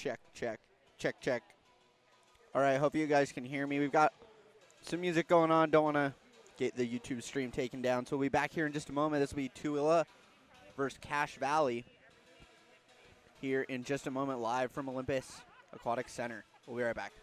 Check, check, check, check. All right, hope you guys can hear me. We've got some music going on. Don't want to get the YouTube stream taken down. So we'll be back here in just a moment. This will be Tuilla versus Cache Valley here in just a moment, live from Olympus Aquatic Center. We'll be right back.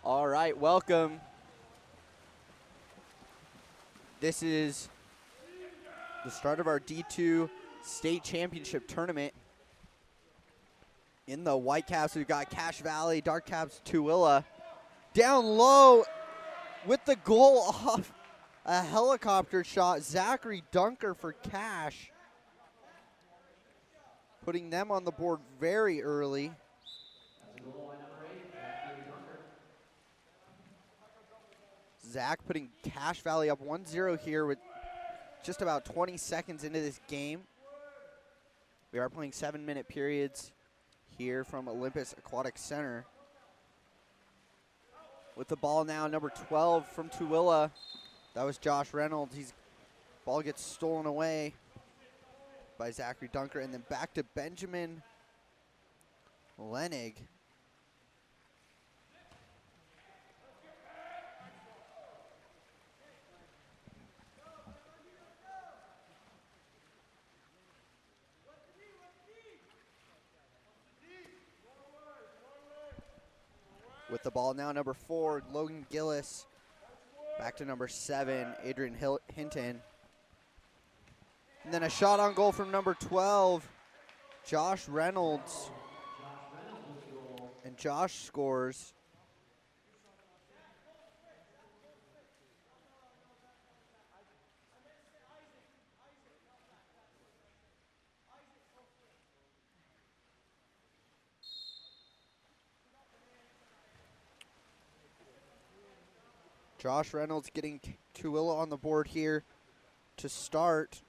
All right, welcome. This is the start of our D2 state championship tournament. In the Whitecaps, we've got Cache Valley, Dark Caps, Tuilla. Down low with the goal off a helicopter shot, Zachary Dunker for Cache. Putting them on the board very early. Zach putting Cache Valley up 1-0 here with just about 20 seconds into this game. We are playing 7-minute periods here from Olympus Aquatic Center. With the ball now, number 12 from Tuilla. That was Josh Reynolds. Ball gets stolen away by Zachary Dunker, and then back to Benjamin Lenig. With the ball now, number 4, Logan Gillis. Back to number 7, Adrian Hinton. And then a shot on goal from number 12, Josh Reynolds. And Josh scores. Josh Reynolds getting Tuilla on the board here to start.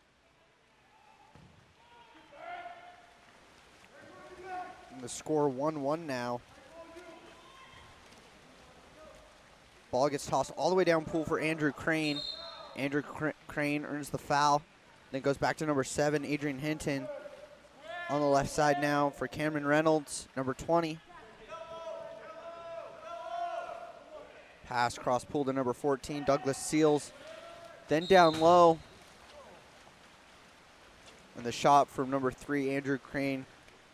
And The score 1-1 now. Ball gets tossed all the way down pool for Andrew Crane. Andrew Crane earns the foul. Then goes back to number 7, Adrian Hinton. On the left side now for Cameron Reynolds, number 20. Pass cross pool to number 14, Douglas Seals. Then down low. And the shot from number 3, Andrew Crane,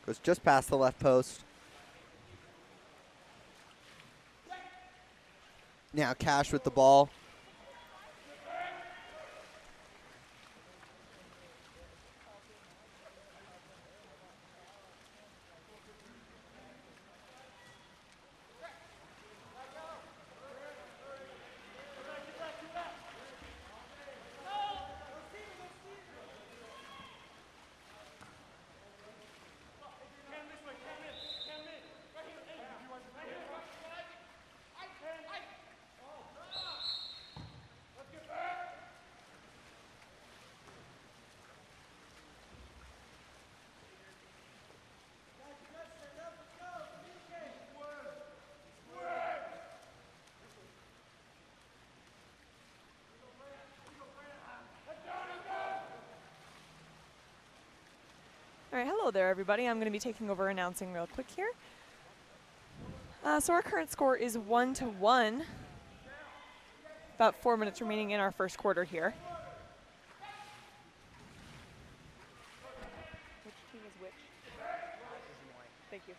goes just past the left post. Now Cash with the ball. All right, hello there, everybody. I'm going to be taking over announcing real quick here. So our current score is 1-1. About 4 minutes remaining in our first quarter here. Which team is which? Thank you.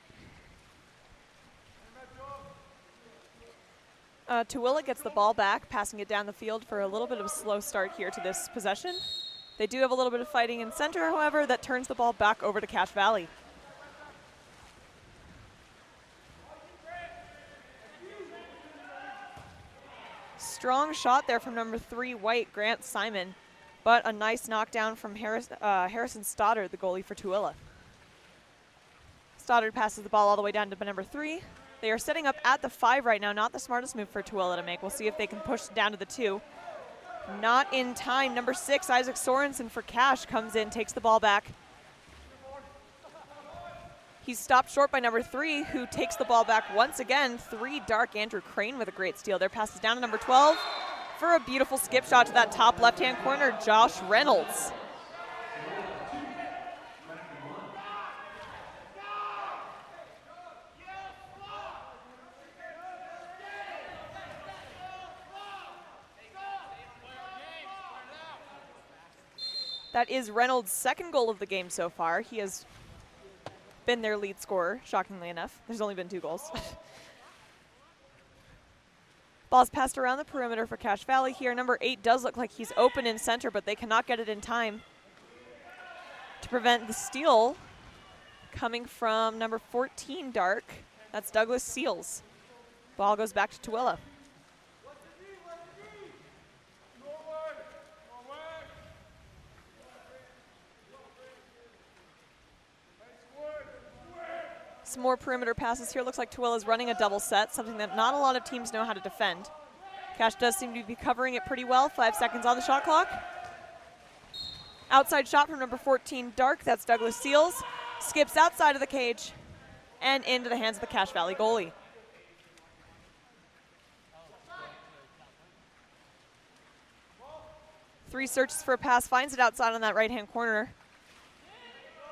Tuilla gets the ball back, passing it down the field for a little bit of a slow start here to this possession. They do have a little bit of fighting in center, however, that turns the ball back over to Cache Valley. Strong shot there from number 3, White, Grant Simon, but a nice knockdown from Harrison Stoddard, the goalie for Tuilla. Stoddard passes the ball all the way down to number 3. They are setting up at the 5 right now, not the smartest move for Tuilla to make. We'll see if they can push down to the 2. Not in time. Number 6, Isaac Sorensen for Cache, comes in, takes the ball back. He's stopped short by number 3, who takes the ball back once again. 3 dark, Andrew Crane with a great steal. There passes down to number 12 for a beautiful skip shot to that top left-hand corner, Josh Reynolds. That is Reynolds' second goal of the game so far. He has been their lead scorer, shockingly enough. There's only been 2 goals. Ball's passed around the perimeter for Cache Valley here. Number 8 does look like he's open in center, but they cannot get it in time to prevent the steal coming from number 14, Dark. That's Douglas Seals. Ball goes back to Tuilla. Some more perimeter passes here. Looks like Tuilla's running a double set, something that not a lot of teams know how to defend. Cache does seem to be covering it pretty well. 5 seconds on the shot clock. Outside shot from number 14, Dark. That's Douglas Seals. Skips outside of the cage and into the hands of the Cache Valley goalie. Three searches for a pass, finds it outside on that right-hand corner.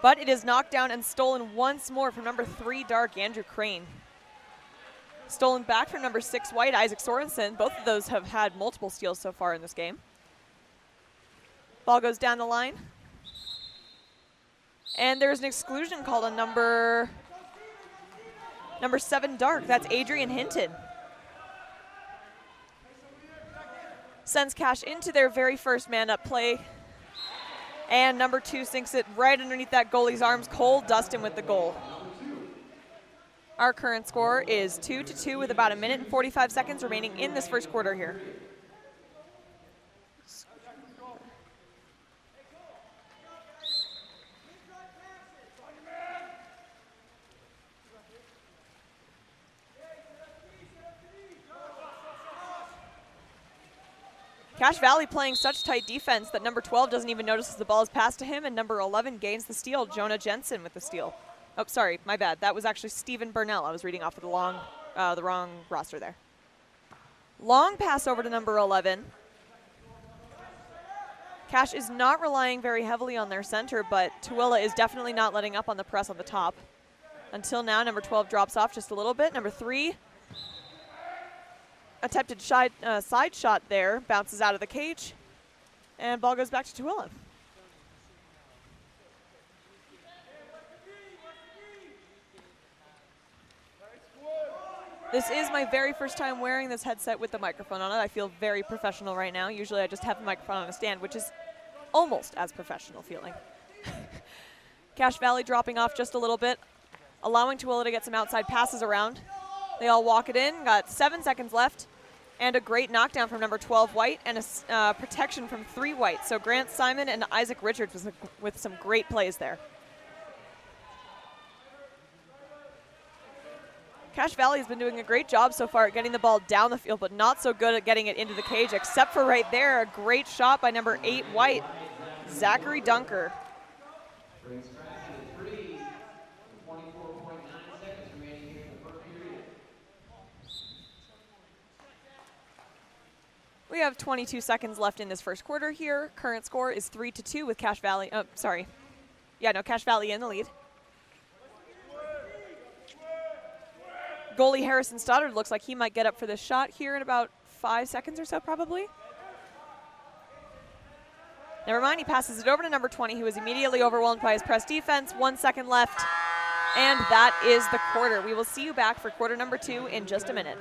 But it is knocked down and stolen once more from number 3, Dark, Andrew Crane. Stolen back from number 6, White, Isaac Sorensen. Both of those have had multiple steals so far in this game. Ball goes down the line. And there's an exclusion called on number 7, Dark. That's Adrian Hinton. Sends Cache into their very first man-up play. And number 2 sinks it right underneath that goalie's arms. Cole Dustin with the goal. Our current score is 2-2 with about 1 minute and 45 seconds remaining in this first quarter here. Cache Valley playing such tight defense that number 12 doesn't even notice as the ball is passed to him, and number 11 gains the steal, Jonah Jensen with the steal. Oh, sorry, my bad. That was actually Stephen Burnell. I was reading off of the wrong roster there. Long pass over to number 11. Cash is not relying very heavily on their center, but Tuilla is definitely not letting up on the press on the top. Until now, number 12 drops off just a little bit. Number 3, attempted side shot there, bounces out of the cage, and ball goes back to Tuilla. This is my very first time wearing this headset with the microphone on it. I feel very professional right now. Usually I just have the microphone on a stand, which is almost as professional feeling. Cache Valley dropping off just a little bit, allowing Tuilla to get some outside passes around. They all walk it in, got 7 seconds left, and a great knockdown from number 12 White and a protection from 3 White. So Grant Simon and Isaac Richards with some great plays there. Cache Valley has been doing a great job so far at getting the ball down the field, but not so good at getting it into the cage, except for right there, a great shot by number 8 White, Zachary Dunker. We have 22 seconds left in this first quarter here. Current score is 3-2 with Cache Valley, Cache Valley in the lead. Goalie Harrison Stoddard looks like he might get up for this shot here in about 5 seconds or so, probably. Never mind, he passes it over to number 20, who is immediately overwhelmed by his press defense. 1 second left, and that is the quarter. We will see you back for quarter number 2 in just a minute.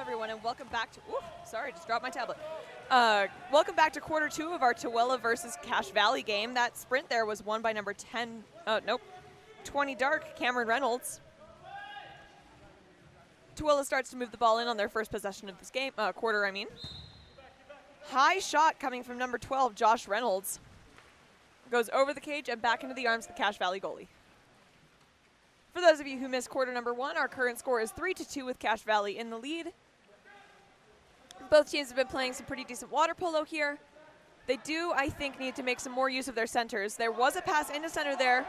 everyone, and welcome back to, sorry, just dropped my tablet. Welcome back to quarter 2 of our Tuilla versus Cache Valley game. That sprint there was won by number 20 Dark, Cameron Reynolds. Tuilla starts to move the ball in on their first possession of this game, quarter, I mean. High shot coming from number 12, Josh Reynolds. Goes over the cage and back into the arms of the Cache Valley goalie. For those of you who missed quarter number 1, our current score is 3-2 with Cache Valley in the lead. Both teams have been playing some pretty decent water polo here. They do, I think, need to make some more use of their centers. There was a pass into center there.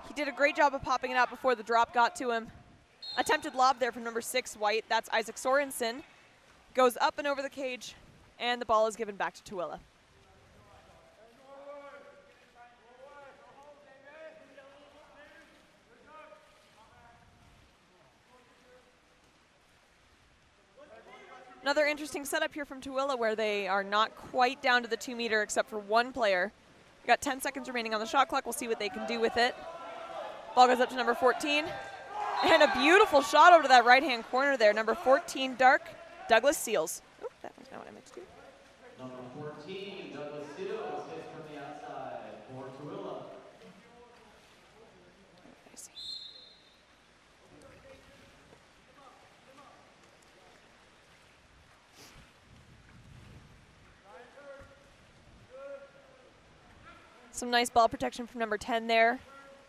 He did a great job of popping it out before the drop got to him. Attempted lob there from number 6, White. That's Isaac Sorensen. Goes up and over the cage, and the ball is given back to Tuilla. Another interesting setup here from Tuilla where they are not quite down to the 2 meter except for one player. We've got 10 seconds remaining on the shot clock. We'll see what they can do with it. Ball goes up to number 14. And a beautiful shot over to that right-hand corner there. Number 14, Dark, Douglas Seals. Ooh, that was not what I meant to do. Number 14, Douglas Seals hits from the outside for Tuilla. I see. Some nice ball protection from number 10 there.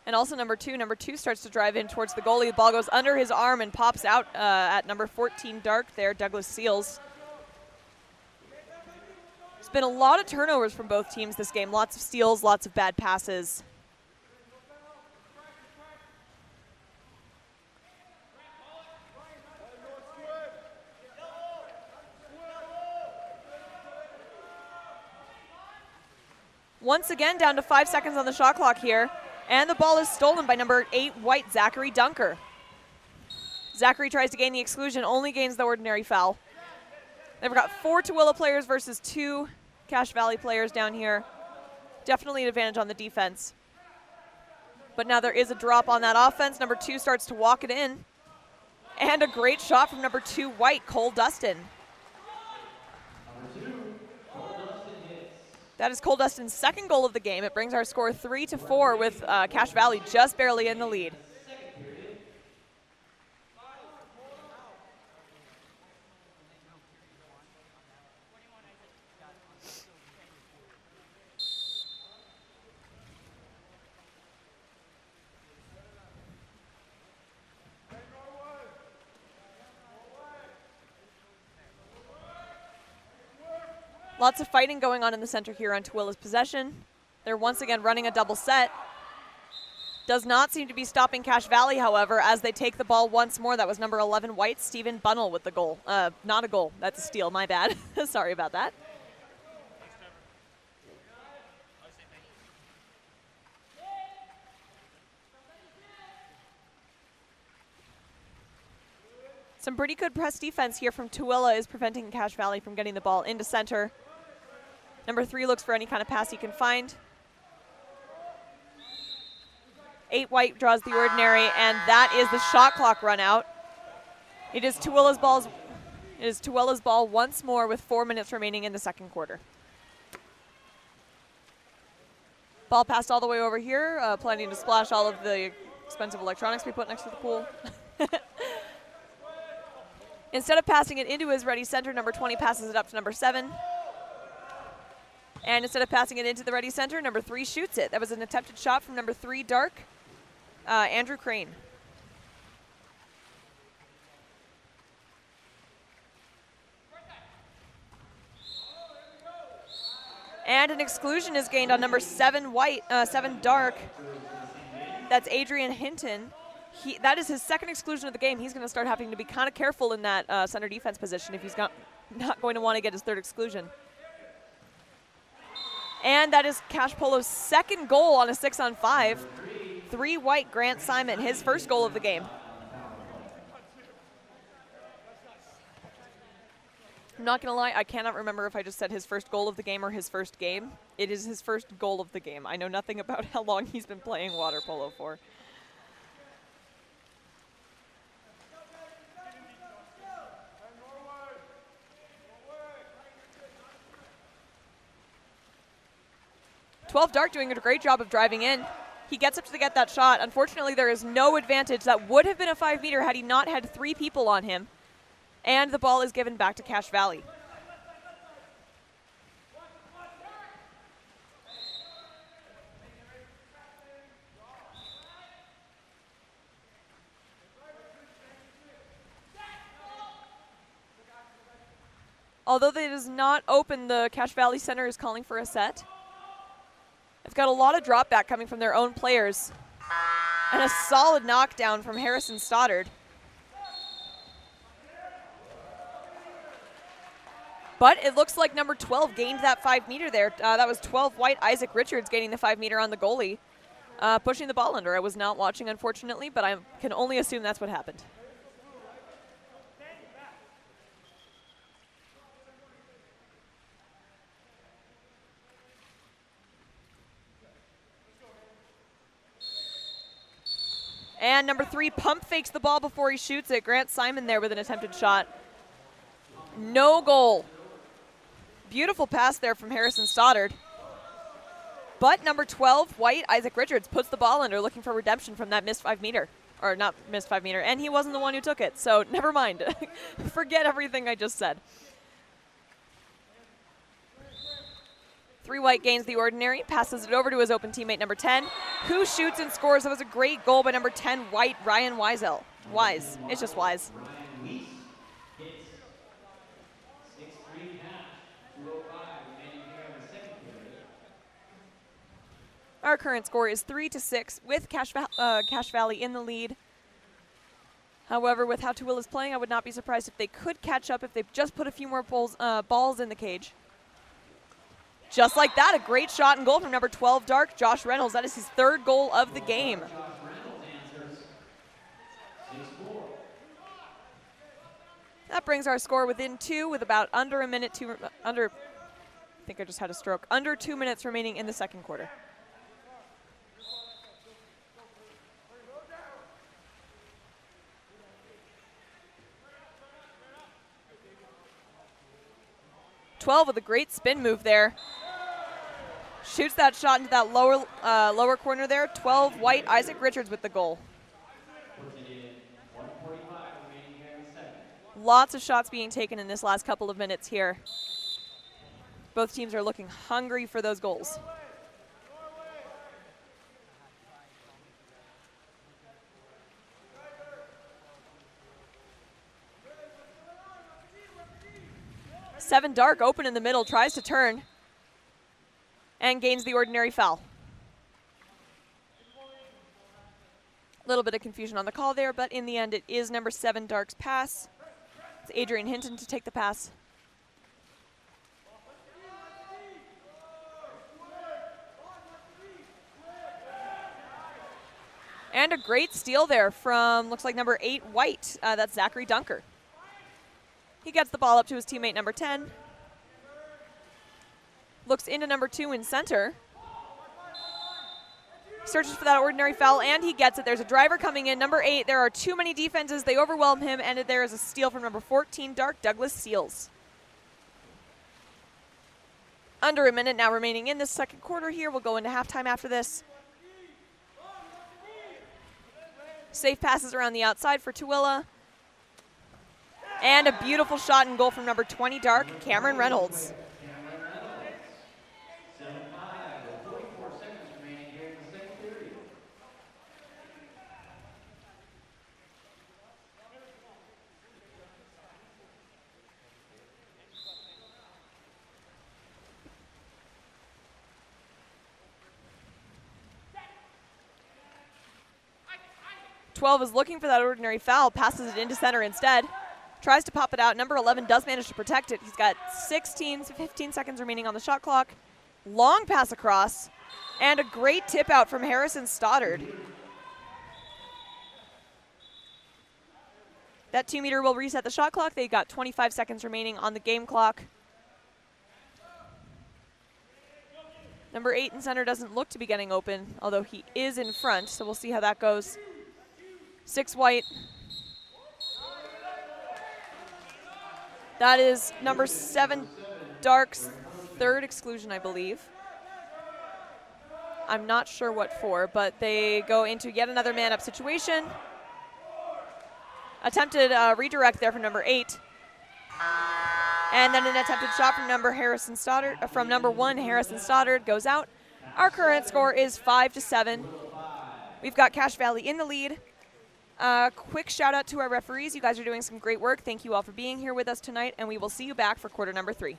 And also number 2. Number 2 starts to drive in towards the goalie. The ball goes under his arm and pops out at number 14, Dark there, Douglas Seals. There's been a lot of turnovers from both teams this game. Lots of steals, lots of bad passes. Once again, down to 5 seconds on the shot clock here. And the ball is stolen by number 8, White, Zachary Dunker. Zachary tries to gain the exclusion, only gains the ordinary foul. They've got 4 Tuilla players versus 2 Cache Valley players down here. Definitely an advantage on the defense. But now there is a drop on that offense. Number 2 starts to walk it in. And a great shot from number 2, White, Cole Dustin. That is Cole Dustin's second goal of the game. It brings our score 3-4 with Cache Valley just barely in the lead. Lots of fighting going on in the center here on Tuilla's possession. They're once again running a double set. Does not seem to be stopping Cache Valley, however, as they take the ball once more. That was number 11, White, Stephen Bunnell with the goal. Not a goal, that's a steal, my bad. Sorry about that. Some pretty good press defense here from Tuilla is preventing Cache Valley from getting the ball into center. Number 3 looks for any kind of pass he can find. 8 White draws the ordinary, and that is the shot clock run out. It is Tuilla's ball once more with 4 minutes remaining in the second quarter. Ball passed all the way over here, planning to splash all of the expensive electronics we put next to the pool. Instead of passing it into his ready center, number 20 passes it up to number 7. And instead of passing it into the ready center, number 3 shoots it. That was an attempted shot from number 3, Dark, Andrew Crane. And an exclusion is gained on number 7, White, 7, Dark. That's Adrian Hinton. That is his second exclusion of the game. He's going to start having to be kind of careful in that center defense position if he's not going to want to get his third exclusion. And that is Cache Polo's second goal on a 6-on-5. 3 White, Grant Simon, his first goal of the game. I'm not going to lie, I cannot remember if I just said his first goal of the game or his first game. It is his first goal of the game. I know nothing about how long he's been playing water polo for. 12 Dark doing a great job of driving in. He gets up to get that shot. Unfortunately, there is no advantage. That would have been a 5-meter had he not had 3 people on him. And the ball is given back to Cache Valley. Although it is not open, the Cache Valley Center is calling for a set. They've got a lot of drop back coming from their own players. And a solid knockdown from Harrison Stoddard. But it looks like number 12 gained that 5-meter there. That was 12 White, Isaac Richards gaining the 5-meter on the goalie, pushing the ball under. I was not watching, unfortunately, but I can only assume that's what happened. And number 3 pump fakes the ball before he shoots it. Grant Simon there with an attempted shot. No goal. Beautiful pass there from Harrison Stoddard. But number 12, White, Isaac Richards, puts the ball under, looking for redemption from that missed 5-meter. Or not missed 5-meter, and he wasn't the one who took it, so never mind. Forget everything I just said. 3 White gains the ordinary, passes it over to his open teammate number 10, who shoots and scores. That was a great goal by number 10 White, Ryan Wiesel. Wise. It's just Wise. Our current score is 3-6 with Cache Valley in the lead. However, with how Tuilla is playing, I would not be surprised if they could catch up if they just put a few more balls in the cage. Just like that, a great shot and goal from number 12 Dark, Josh Reynolds. That is his 3rd goal of the game. That brings our score within 2 with about under a minute to I think I just had a stroke. Under 2 minutes remaining in the second quarter. .12 with a great spin move there. Shoots that shot into that lower corner there. 12 White, Isaac Richards with the goal. Lots of shots being taken in this last couple of minutes here. Both teams are looking hungry for those goals. Seven Dark open in the middle, tries to turn, and gains the ordinary foul. A little bit of confusion on the call there, but in the end it is number 7 Dark's pass. It's Adrian Hinton to take the pass. And a great steal there from, looks like number 8 White. That's Zachary Dunker. He gets the ball up to his teammate number 10. Looks into number 2 in center. Searches for that ordinary foul, and he gets it. There's a driver coming in. Number 8, there are too many defenses. They overwhelm him, and there is a steal from number 14, Dark, Douglas Seals. Under a minute now remaining in this second quarter here. We'll go into halftime after this. Safe passes around the outside for Tuilla. And a beautiful shot and goal from number 20, Dark, Cameron Reynolds. 44 seconds remaining here in the second period. .12 is looking for that ordinary foul, passes it into center instead. Tries to pop it out. Number 11 does manage to protect it. He's got 15 seconds remaining on the shot clock. Long pass across, and a great tip out from Harrison Stoddard. That 2-meter will reset the shot clock. They got 25 seconds remaining on the game clock. Number 8 in center doesn't look to be getting open, although he is in front, so we'll see how that goes. 6 White. That is number 7 Dark's 3rd exclusion, I believe. I'm not sure what for, but they go into yet another man-up situation. Attempted redirect there from number 8. And then an attempted shot from number one, Harrison Stoddard, goes out. Our current score is 5-7. We've got Cache Valley in the lead. Quick shout out to our referees. You guys are doing some great work. Thank you all for being here with us tonight, and we will see you back for quarter number 3.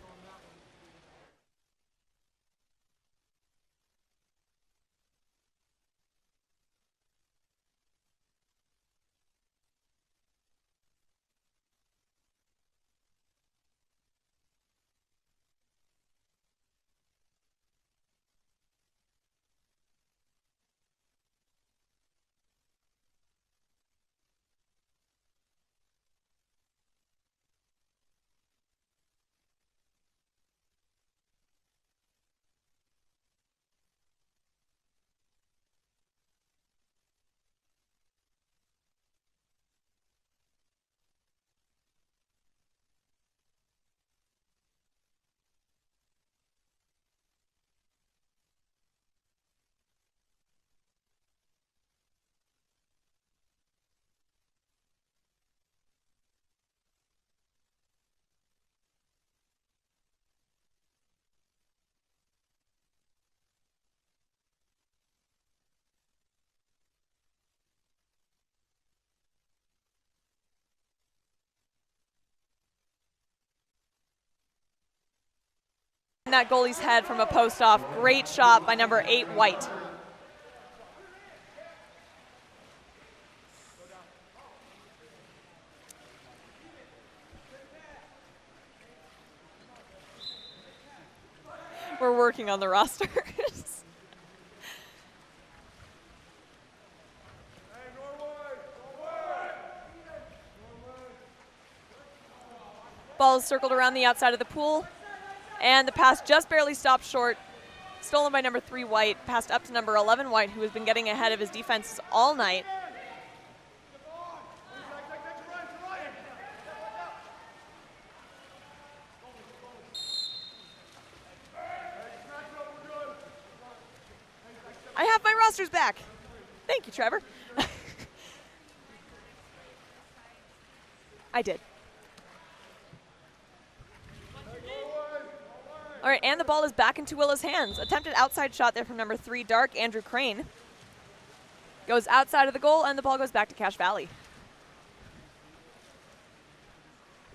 That goalie's head from a post-off. Great shot by number 8, White. We're working on the rosters. Ball is circled around the outside of the pool. And the pass just barely stopped short. Stolen by number 3, White. Passed up to number 11, White, who has been getting ahead of his defenses all night. I have my rosters back. Thank you, Trevor. I did. All right, and the ball is back in Tuilla's hands. Attempted outside shot there from number 3, Dark, Andrew Crane. Goes outside of the goal, and the ball goes back to Cache Valley.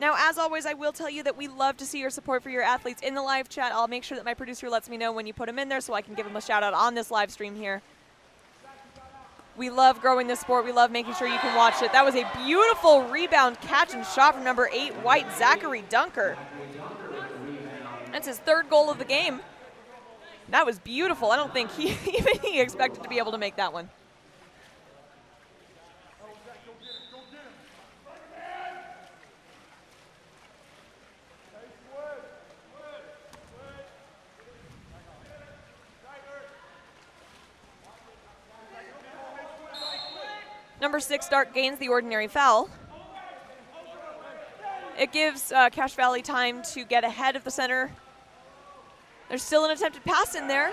Now, as always, I will tell you that we love to see your support for your athletes in the live chat. I'll make sure that my producer lets me know when you put them in there so I can give them a shout out on this live stream here. We love growing this sport. We love making sure you can watch it. That was a beautiful rebound catch and shot from number 8, White, Zachary Dunker. That's his 3rd goal of the game. That was beautiful. I don't think he expected to be able to make that one. Number 6, Dark, gains the ordinary foul. It gives Cache Valley time to get ahead of the center. There's still an attempted pass in there.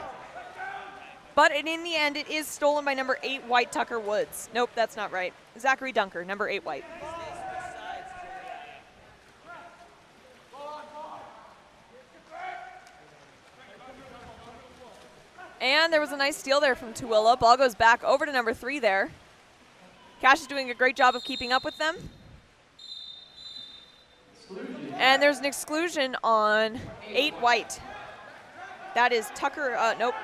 But in the end, it is stolen by number 8, White, Tucker Woods. Nope, that's not right. Zachary Dunker, number 8, White. And there was a nice steal there from Tuilla. Ball goes back over to number 3 there. Cache is doing a great job of keeping up with them. And there's an exclusion on 8, White. That is Tucker, nope,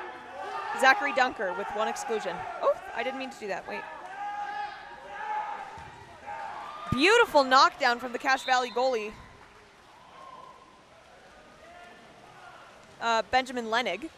Zachary Dunker with 1 exclusion. Oh, I didn't mean to do that, wait. Beautiful knockdown from the Cache Valley goalie, Benjamin Lenig.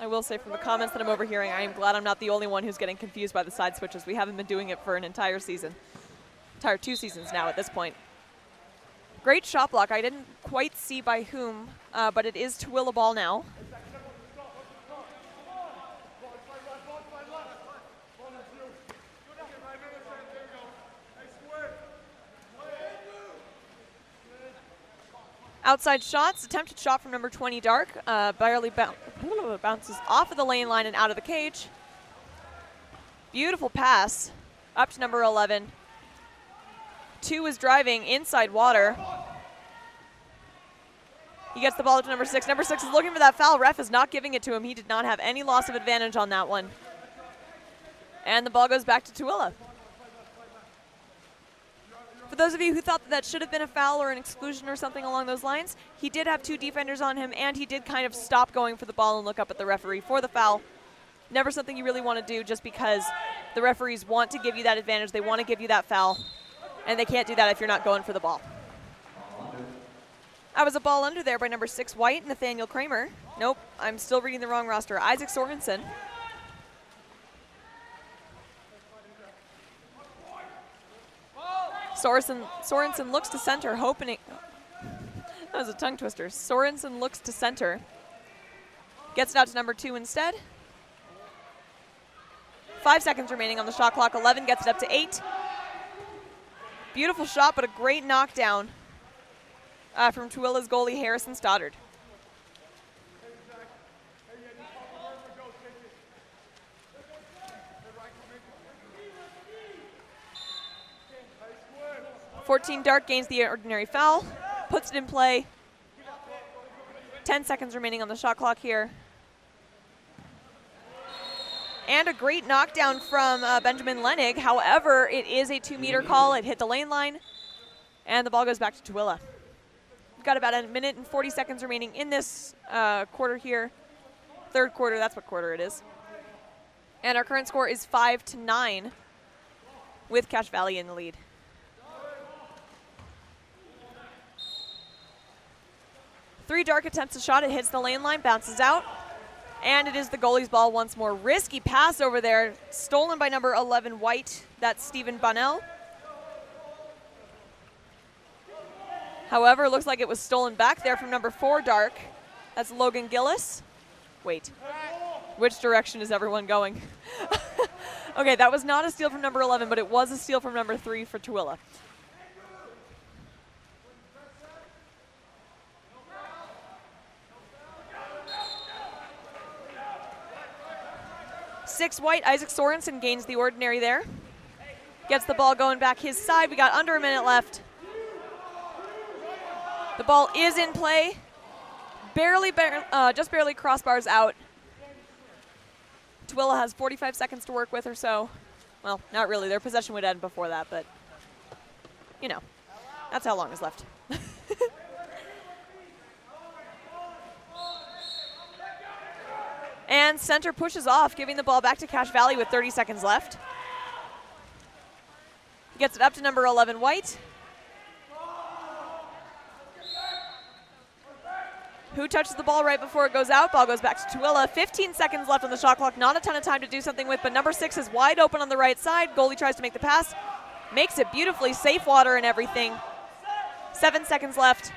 I will say from the comments that I'm overhearing, I am glad I'm not the only one who's getting confused by the side switches. We haven't been doing it for an entire season. Entire 2 seasons now at this point. Great shot block. I didn't quite see by whom, but it is Tuilla ball now. Outside shots, attempted shot from number 20, Dark. Barely bounces off of the lane line and out of the cage. Beautiful pass up to number 11. 2 is driving inside water. He gets the ball to number 6. Number 6 is looking for that foul. Ref is not giving it to him. He did not have any loss of advantage on that one. And the ball goes back to Tuilla. For those of you who thought that should have been a foul or an exclusion or something along those lines, he did have 2 defenders on him, and he did kind of stop going for the ball and look up at the referee for the foul. Never something you really want to do just because the referees want to give you that advantage. They want to give you that foul, and they can't do that if you're not going for the ball. I was a ball under there by number 6, White, Nathaniel Kramer. Nope, I'm still reading the wrong roster. Isaac Sorensen. Sorensen looks to center, hoping that was a tongue twister. Sorensen looks to center. Gets it out to number 2 instead. 5 seconds remaining on the shot clock. 11 gets it up to 8. Beautiful shot, but a great knockdown from Tuilla's goalie, Harrison Stoddard. Dark gains the ordinary foul, puts it in play. 10 seconds remaining on the shot clock here. And a great knockdown from Benjamin Lenig. However, it is a 2-meter call. It hit the lane line, and the ball goes back to Tuilla. We've got about a minute and 40 seconds remaining in this quarter here. Third quarter, that's what quarter it is. And our current score is 5-9 with Cache Valley in the lead. Dark attempts a shot. It hits the lane line, bounces out. And it is the goalie's ball once more. Risky pass over there. Stolen by number 11, White. That's Stephen Bonnell. However, it looks like it was stolen back there from number 4, Dark. That's Logan Gillis. Wait. Which direction is everyone going? Okay, that was not a steal from number 11, but it was a steal from number 3 for Tuilla. Six White, Isaac Sorensen gains the ordinary there. Gets the ball going back his side. We got under a minute left. The ball is in play. Just barely crossbars out. Tuilla has 45 seconds to work with or so. Well, not really. Their possession would end before that, but, you know, that's how long is left. And center pushes off, giving the ball back to Cache Valley with 30 seconds left. Gets it up to number 11, White. Who touches the ball right before it goes out? Ball goes back to Tuilla. 15 seconds left on the shot clock. Not a ton of time to do something with, but number 6 is wide open on the right side. Goalie tries to make the pass. Makes it beautifully. Safe water and everything. 7 seconds left.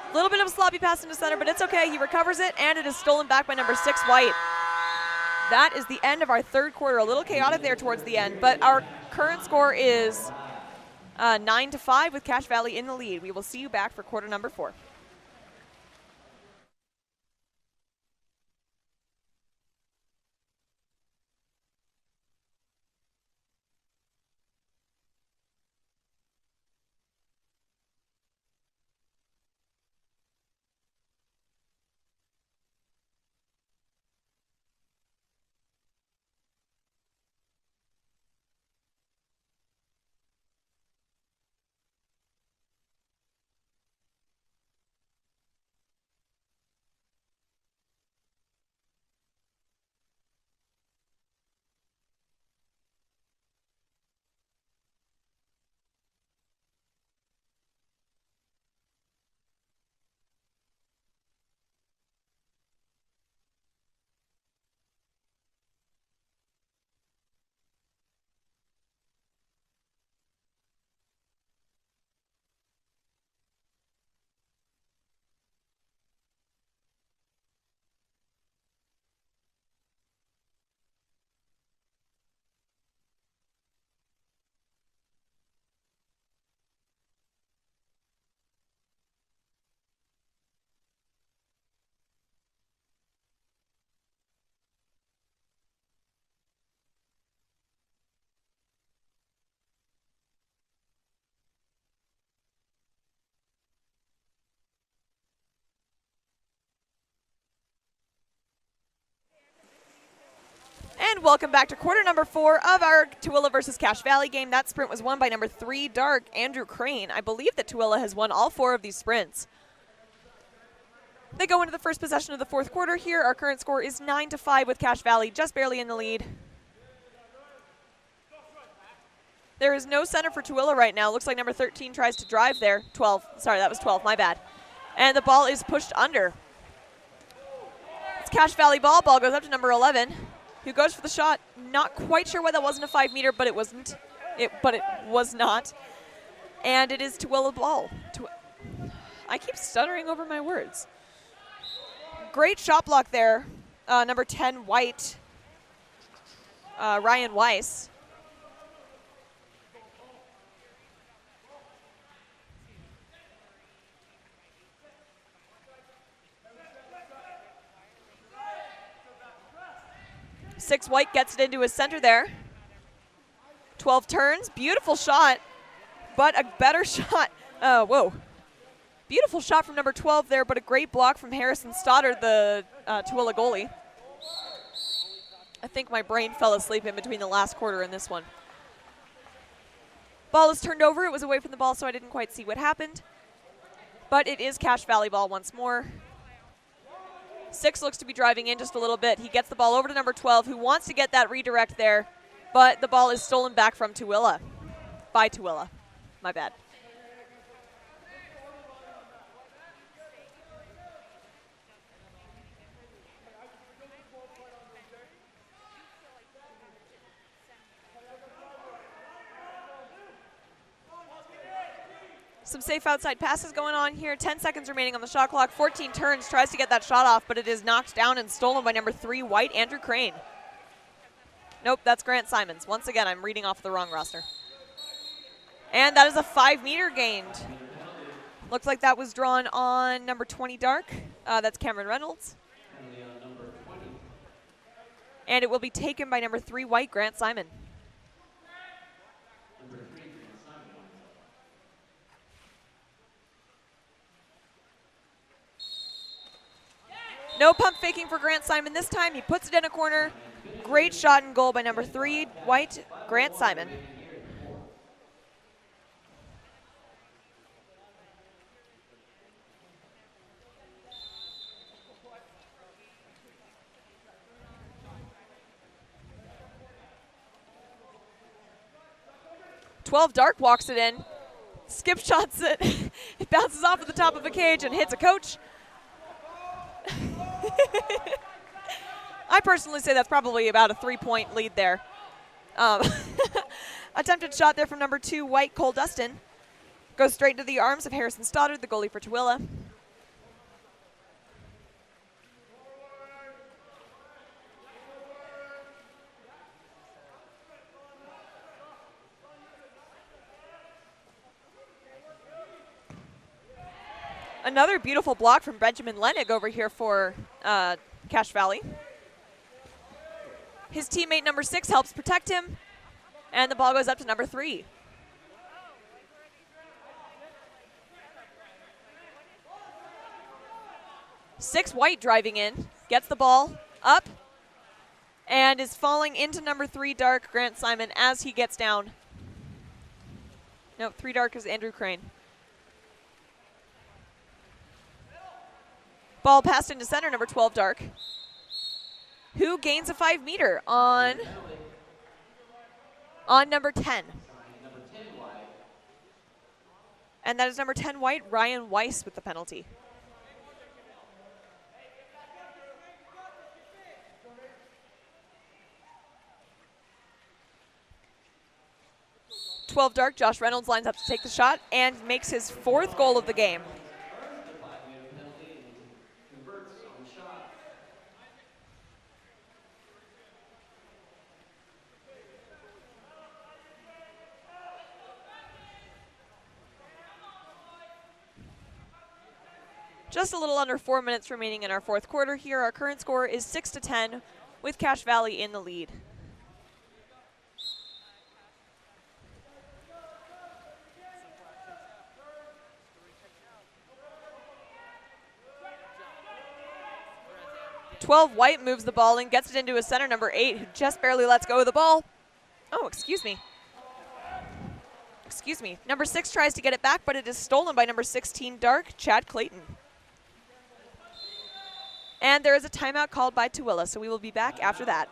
A little bit of a sloppy pass into center, but it's okay. He recovers it, and it is stolen back by number 6, White. That is the end of our third quarter. A little chaotic there towards the end, but our current score is 9-5 with Cache Valley in the lead. We will see you back for quarter number 4. And welcome back to quarter number 4 of our Tuilla versus Cache Valley game. That sprint was won by number 3 Dark, Andrew Crane. I believe that Tuilla has won all 4 of these sprints. They go into the first possession of the fourth quarter here. Our current score is 9-5 with Cache Valley just barely in the lead. There is no center for Tuilla right now. Looks like number 13 tries to drive there. 12. Sorry, that was 12. My bad. And the ball is pushed under. It's Cache Valley ball. Ball goes up to number 11, who goes for the shot. Not quite sure why that wasn't a 5-meter, but it wasn't. But it was not. And it is Tuilla ball. I keep stuttering over my words. Great shot block there. Number 10, White, Ryan Weiss. Six White gets it into his center there. 12 turns, beautiful shot, but a better shot. Whoa. Beautiful shot from number 12 there, but a great block from Harrison Stoddard, the Tuilla goalie. I think my brain fell asleep in between the last quarter and this one. Ball is turned over. It was away from the ball, so I didn't quite see what happened. But it is Cache Valley ball once more. 6 looks to be driving in just a little bit. He gets the ball over to number 12, who wants to get that redirect there, but the ball is stolen back from Tuilla. By Tuilla. My bad. Some safe outside passes going on here. 10 seconds remaining on the shot clock. 14 turns, tries to get that shot off, but it is knocked down and stolen by number 3, White, Andrew Crane. Nope, that's Grant Simons. Once again, I'm reading off the wrong roster. And that is a 5-meter gained. Looks like that was drawn on number 20, Dark. That's Cameron Reynolds. And it will be taken by number 3, White, Grant Simon. No pump faking for Grant Simon this time. He puts it in a corner. Great shot and goal by number 3, White, Grant Simon. Dark walks it in. Skip shots it. It bounces off at the top of a cage and hits a coach. I personally say that's probably about a 3-point lead there. Attempted shot there from number 2, White, Cole Dustin. Goes straight into the arms of Harrison Stoddard, the goalie for Tuilla. Another beautiful block from Benjamin Lenig over here for Cache Valley. His teammate number 6 helps protect him, and the ball goes up to number 3. Six White driving in, gets the ball up, and is falling into number 3, Dark, Grant Simon, as he gets down. No, 3 Dark is Andrew Crane. Ball passed into center, number 12, Dark, who gains a 5-meter on number 10. And that is number 10, White, Ryan Weiss with the penalty. Dark, Josh Reynolds lines up to take the shot and makes his 4th goal of the game. Just a little under 4 minutes remaining in our fourth quarter here. Our current score is 6-10 with Cache Valley in the lead. 12 white moves the ball and gets it into his center, number 8, who just barely lets go of the ball. Oh, excuse me. Excuse me. Number 6 tries to get it back, but it is stolen by number 16 dark, Chad Clayton. And there is a timeout called by Tuilla, so we will be back after that.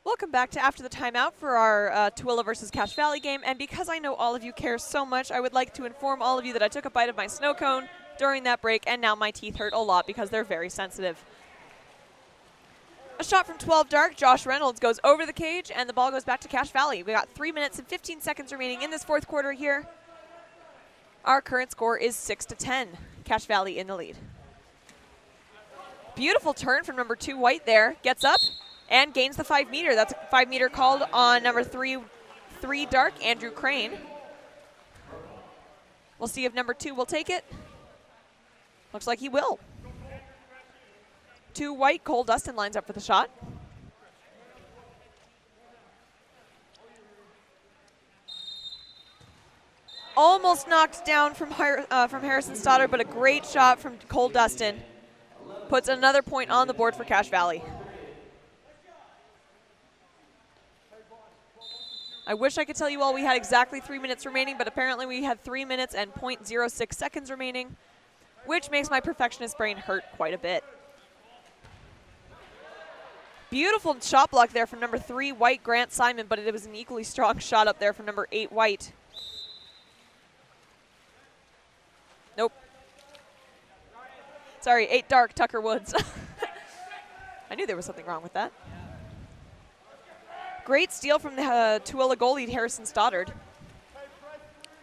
Welcome back to After the Timeout for our Tuilla versus Cache Valley game. And because I know all of you care so much, I would like to inform all of you that I took a bite of my snow cone during that break, and now my teeth hurt a lot because they're very sensitive. A shot from 12 dark. Josh Reynolds goes over the cage, and the ball goes back to Cache Valley. We got 3 minutes and 15 seconds remaining in this fourth quarter here. Our current score is 6-10. Cache Valley in the lead. Beautiful turn from number 2 white there. Gets up and gains the 5 meter. That's a 5 meter called on number 3 dark, Andrew Crane. We'll see if number 2 will take it. Looks like he will. 2 white, Cole Dustin lines up for the shot. Almost knocked down from Harrison Stoddard, but a great shot from Cole Dustin. Puts another point on the board for Cache Valley. I wish I could tell you all we had exactly 3 minutes remaining, but apparently we had 3 minutes and 0.06 seconds remaining, which makes my perfectionist brain hurt quite a bit. Beautiful shot block there from number 3 white, Grant Simon, but it was an equally strong shot up there from number 8 white. Nope. Sorry, 8 dark, Tucker Woods. I knew there was something wrong with that. Great steal from the Tuilla goalie, Harrison Stoddard.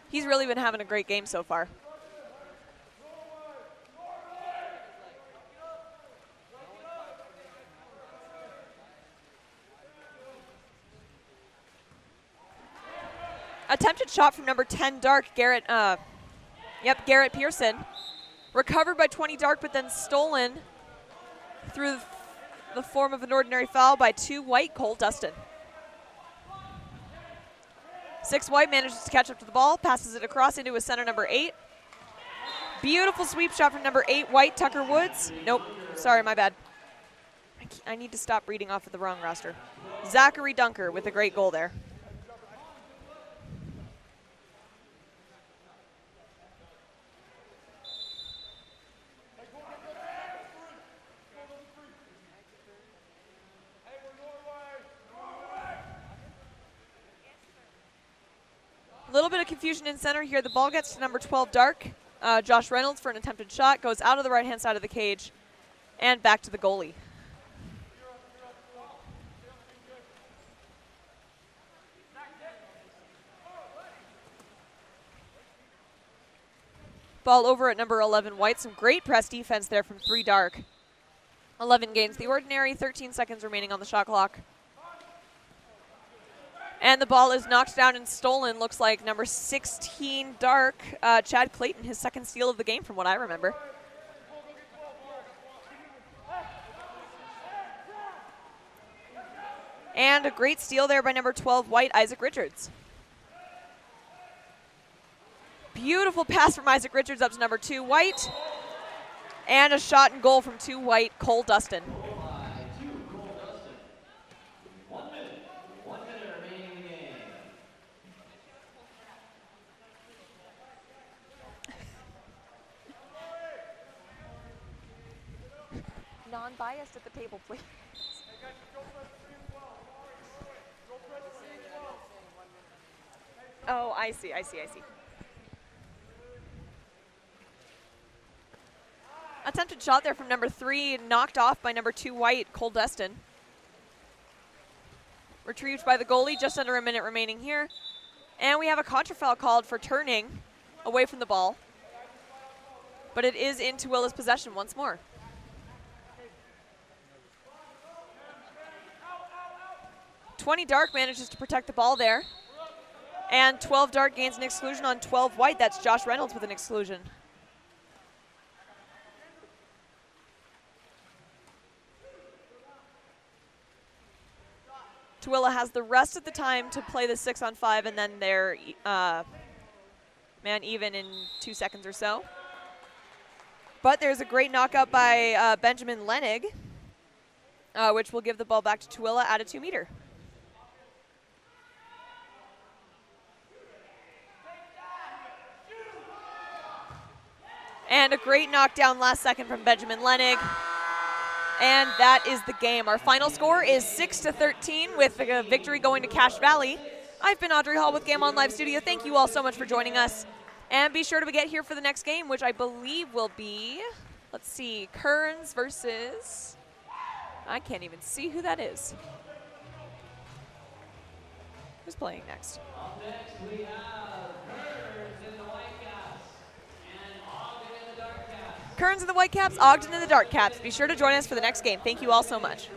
He's really been having a great game so far. Attempted shot from number 10 dark, Garrett Pearson. Recovered by 20 dark, but then stolen through the form of an ordinary foul by 2 white, Cole Dustin. 6 white manages to catch up to the ball, passes it across into his center, number 8. Beautiful sweep shot from number 8 white, Tucker Woods. Nope, sorry, my bad. I need to stop reading off of the wrong roster. Zachary Dunker with a great goal there. A little bit of confusion in center here. The ball gets to number 12 dark. Josh Reynolds for an attempted shot. Goes out of the right-hand side of the cage and back to the goalie. Ball over at number 11 white. Some great press defense there from 3 dark. 11 gains the ordinary. 13 seconds remaining on the shot clock. And the ball is knocked down and stolen. Looks like number 16 dark, Chad Clayton, his second steal of the game from what I remember. And a great steal there by number 12 white, Isaac Richards. Beautiful pass from Isaac Richards up to number 2 white. And a shot and goal from 2 white, Cole Dustin. 1 minute. 1 minute remaining in the game. Non-biased at the table, please. Oh, I see. Attempted shot there from number 3, knocked off by number 2 white, Cole Destin. Retrieved by the goalie, just under a minute remaining here. And we have a contra foul called for turning away from the ball. But it is in Tuilla's possession once more. "20 Dark manages to protect the ball there. And 12 Dark gains an exclusion on 12 white. That's Josh Reynolds with an exclusion. Tuilla has the rest of the time to play the 6-on-5, and then they're man even in 2 seconds or so. But there's a great knockout by Benjamin Lenig, which will give the ball back to Tuilla at a 2-meter. And a great knockdown last second from Benjamin Lenig. And that is the game. Our final score is 6-13 with a victory going to Cache Valley. I've been Audrey Hall with Game On Live Studio. Thank you all so much for joining us. And be sure to get here for the next game, which I believe will be, let's see, Kearns versus, I can't even see who that is. Who's playing next? Up next we have Kearns in the Whitecaps and Ogden in the Dark Caps. Kearns in the Whitecaps, Ogden in the Dark Caps. Be sure to join us for the next game. Thank you all so much.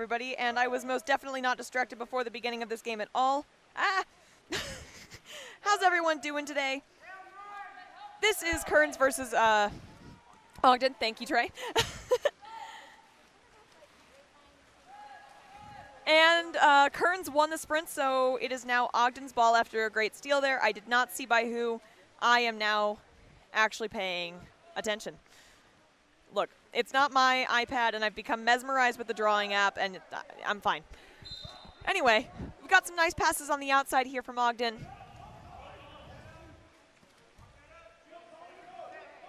everybody, and I was most definitely not distracted before the beginning of this game at all. Ah! How's everyone doing today? This is Kearns versus Ogden. Thank you, Trey. And Kearns won the sprint, so it is now Ogden's ball after a great steal there. I did not see by who. I am now actually paying attention. Look, it's not my iPad, and I've become mesmerized with the drawing app, and I'm fine. Anyway, we've got some nice passes on the outside here from Ogden.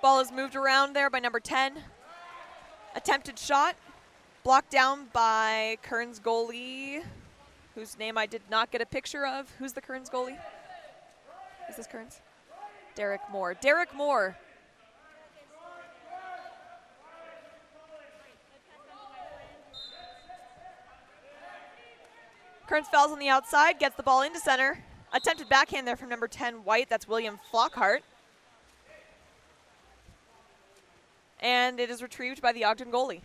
Ball is moved around there by number 10. Attempted shot, blocked down by Kearns goalie, whose name I did not get a picture of. Who's the Kearns goalie? Is this Kearns? Derek Moore. Derek Moore. Kearns fouls on the outside, gets the ball into center. Attempted backhand there from number 10, White. That's William Flockhart. And it is retrieved by the Ogden goalie.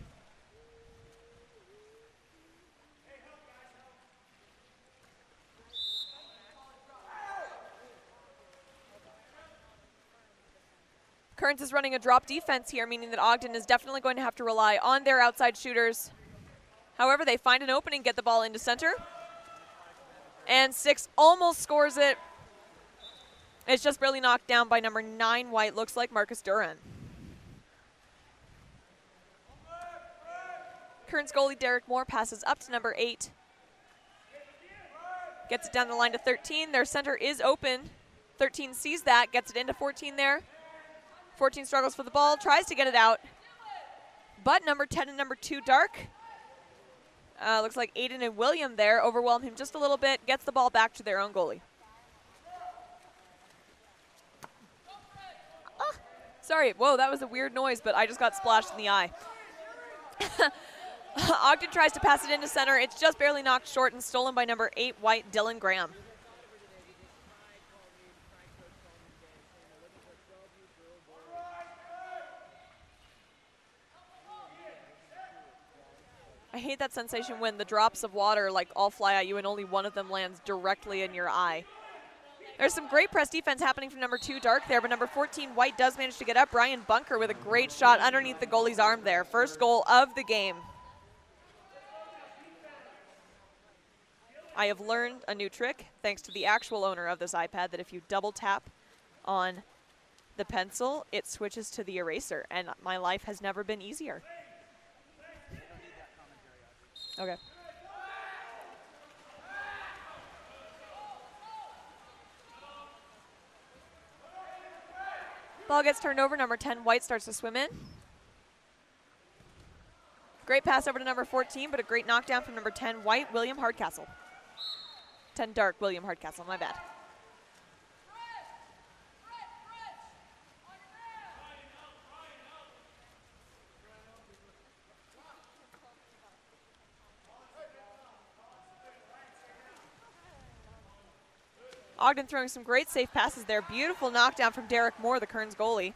Kearns is running a drop defense here, meaning that Ogden is definitely going to have to rely on their outside shooters. However, they find an opening, get the ball into center. And 6 almost scores it. It's just barely knocked down by number 9, White, looks like Marcus Duran. Kearns goalie Derek Moore passes up to number 8. Gets it down the line to 13. Their center is open. 13 sees that, gets it into 14 there. 14 struggles for the ball, tries to get it out. But number 10 and number 2, Dark, looks like Aiden and William there overwhelm him just a little bit, gets the ball back to their own goalie. Oh, sorry, whoa, that was a weird noise, but I just got splashed in the eye. Ogden tries to pass it into center. It's just barely knocked short and stolen by number 8, White, Dylan Graham. I hate that sensation when the drops of water like all fly at you and only one of them lands directly in your eye. There's some great press defense happening from number 2, Dark there, but number 14, White, does manage to get up. Brian Bunker with a great shot underneath the goalie's arm there. First goal of the game. I have learned a new trick, thanks to the actual owner of this iPad, that if you double tap on the pencil, it switches to the eraser, and my life has never been easier. Okay. Ball gets turned over. Number 10, White, starts to swim in. Great pass over to number 14, but a great knockdown from number 10, White, William Hardcastle. 10, Dark, William Hardcastle, my bad. Ogden throwing some great safe passes there. Beautiful knockdown from Derek Moore, the Kearns goalie.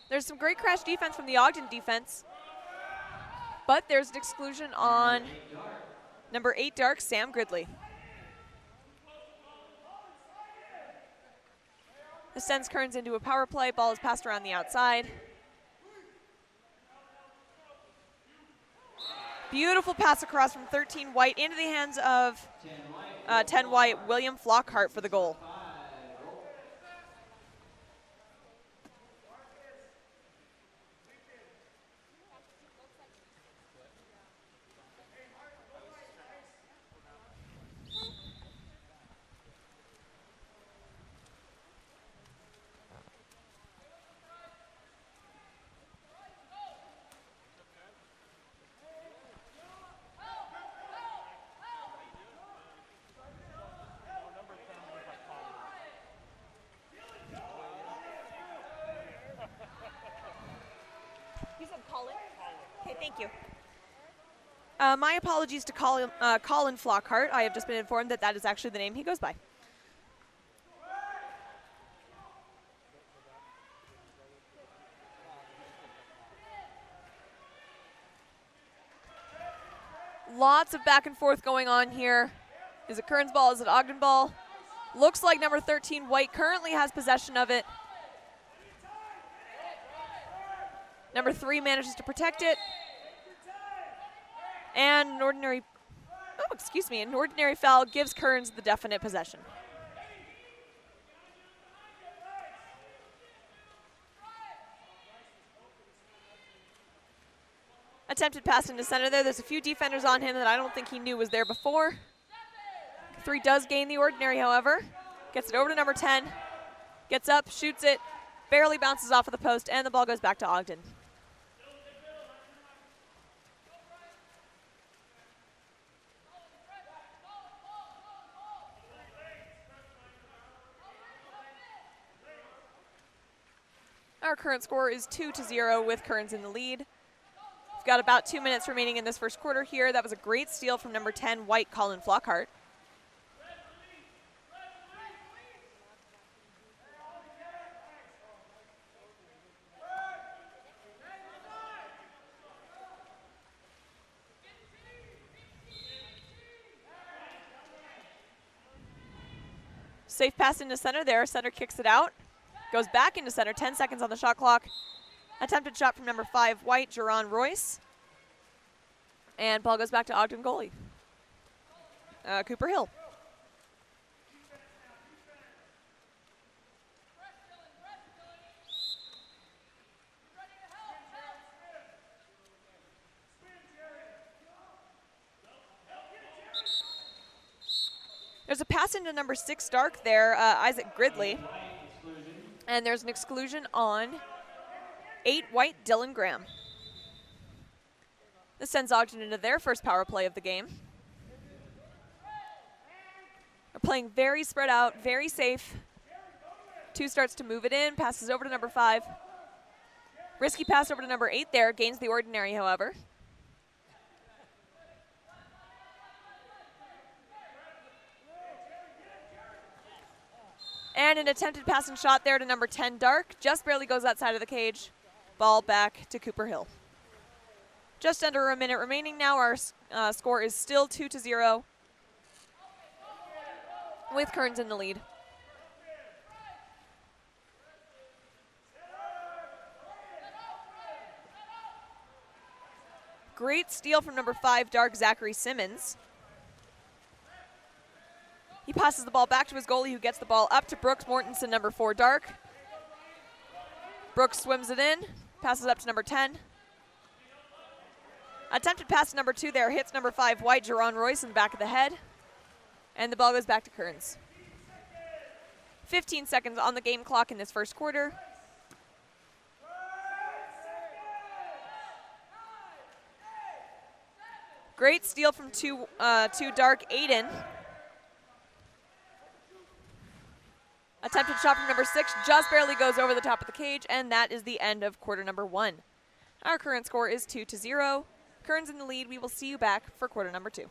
There's some great crash defense from the Ogden defense, but there's an exclusion on number 8, Dark, Sam Gridley. This sends Kearns into a power play. Ball is passed around the outside. Beautiful pass across from 13, White, into the hands of 10, White, William Flockhart for the goal. My apologies to Colin Flockhart. I have just been informed that that is actually the name he goes by. Lots of back and forth going on here. Is it Kearns ball? Is it Ogden ball? Looks like number 13, White, currently has possession of it. Number 3 manages to protect it. And an ordinary foul gives Kearns the definite possession. Attempted pass into center there. There's a few defenders on him that I don't think he knew was there before. 3 does gain the ordinary, however. Gets it over to number 10. Gets up, shoots it, barely bounces off of the post, and the ball goes back to Ogden. Our current score is 2-0 with Kearns in the lead. We've got about 2 minutes remaining in this first quarter here. That was a great steal from number 10, White, Colin Flockhart. Safe pass into center there. Center kicks it out. Goes back into center. 10 seconds on the shot clock. Attempted shot from number 5, White, Jerron Royce. And ball goes back to Ogden goalie, Cooper Hill. There's a pass into number 6, Stark there, Isaac Gridley. And there's an exclusion on 8, White, Dylan Graham. This sends Ogden into their first power play of the game. They're playing very spread out, very safe. 2 starts to move it in, passes over to number 5. Risky pass over to number 8 there, gains the ordinary, however. And an attempted pass and shot there to number 10, Dark. Just barely goes outside of the cage. Ball back to Cooper Hill. Just under a minute remaining now. Our score is still 2-0 with Kearns in the lead. Great steal from number 5, Dark, Zachary Simmons. He passes the ball back to his goalie, who gets the ball up to Brooks Mortensen, number 4, Dark. Brooks swims it in, passes up to number 10. Attempted pass to number 2 there, hits number 5, White, Jerron Royce in the back of the head. And the ball goes back to Kearns. 15 seconds on the game clock in this first quarter. Great steal from 2 Dark, Aiden. Attempted shot from number 6 just barely goes over the top of the cage, and that is the end of quarter number 1. Our current score is 2-0. Kearns in the lead. We will see you back for quarter number 2.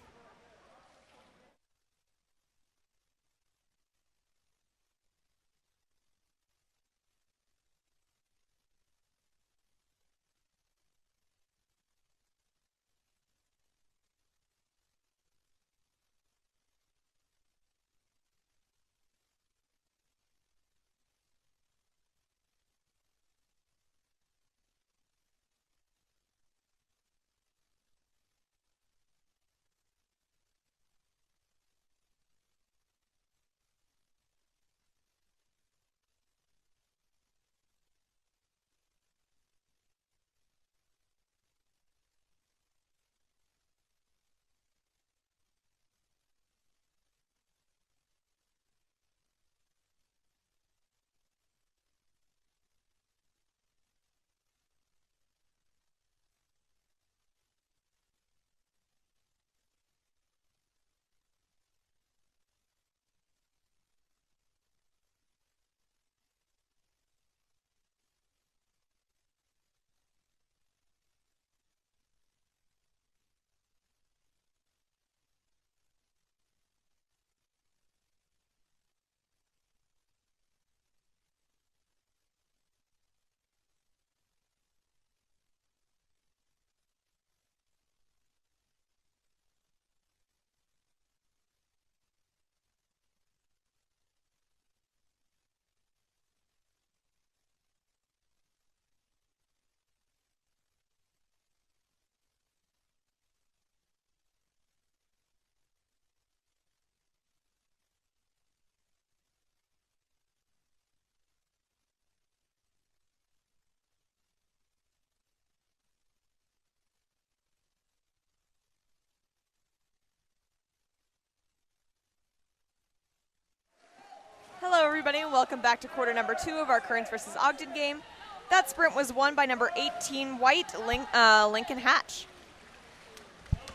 everybody, and welcome back to quarter number 2 of our Kearns versus Ogden game. That sprint was won by number 18 White, Lincoln Hatch.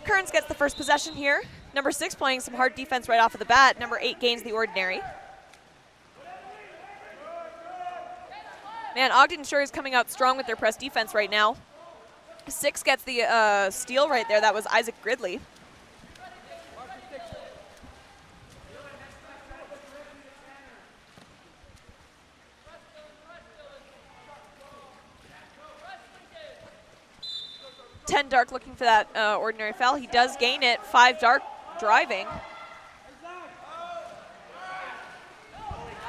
Kearns gets the first possession here. Number 6 playing some hard defense right off of the bat. Number 8 gains the ordinary. Man, Ogden sure is coming out strong with their press defense right now. 6 gets the steal right there. That was Isaac Gridley. Dark looking for that ordinary foul. He does gain it. 5 Dark driving.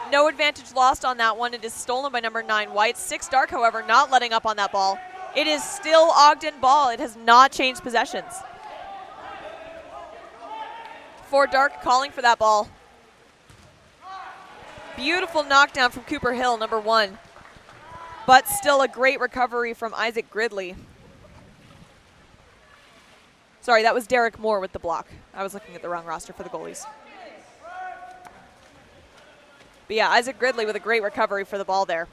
No advantage lost on that one. It is stolen by number 9 White. 6 Dark, however, not letting up on that ball. It is still Ogden ball. It has not changed possessions. 4 Dark calling for that ball. Beautiful knockdown from Cooper Hill, number 1. But still a great recovery from Isaac Gridley. Sorry, that was Derek Moore with the block. I was looking at the wrong roster for the goalies. But yeah, Isaac Gridley with a great recovery for the ball there.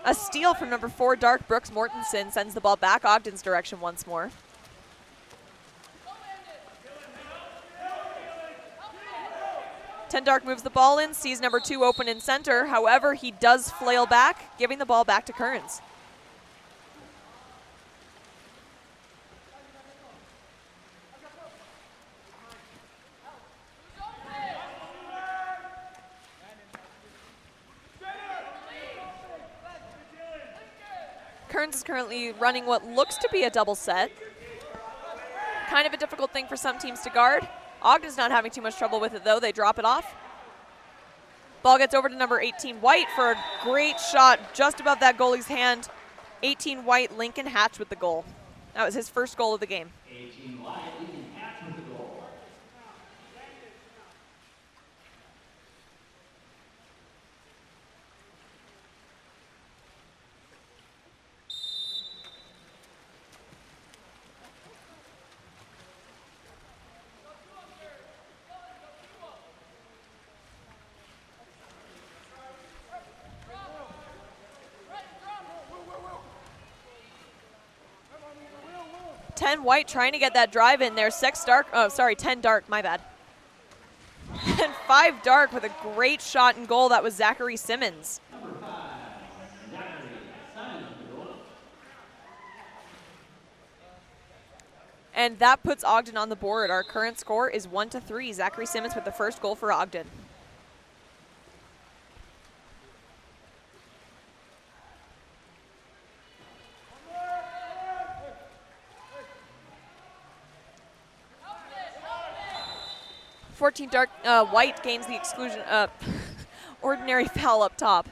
A steal from number 4 Dark, Brooks Mortensen, sends the ball back Ogden's direction once more. Dark moves the ball in, sees number 2 open in center. However, he does flail back, giving the ball back to Kearns. Kearns is currently running what looks to be a double set. Kind of a difficult thing for some teams to guard. Ogden's not having too much trouble with it, though. They drop it off. Ball gets over to number 18 White for a great shot just above that goalie's hand. 18 White, Lincoln Hatch with the goal. That was his first goal of the game. 18 White, Lincoln Hatch with the goal. White trying to get that drive in there. 10 Dark, my bad. And 5 Dark with a great shot and goal. That was Zachary Simmons. Number 5, Zachary Simmons with the goal. And that puts Ogden on the board. Our current score is 1-3. Zachary Simmons with the first goal for Ogden. Dark, White gains the exclusion, ordinary foul up top.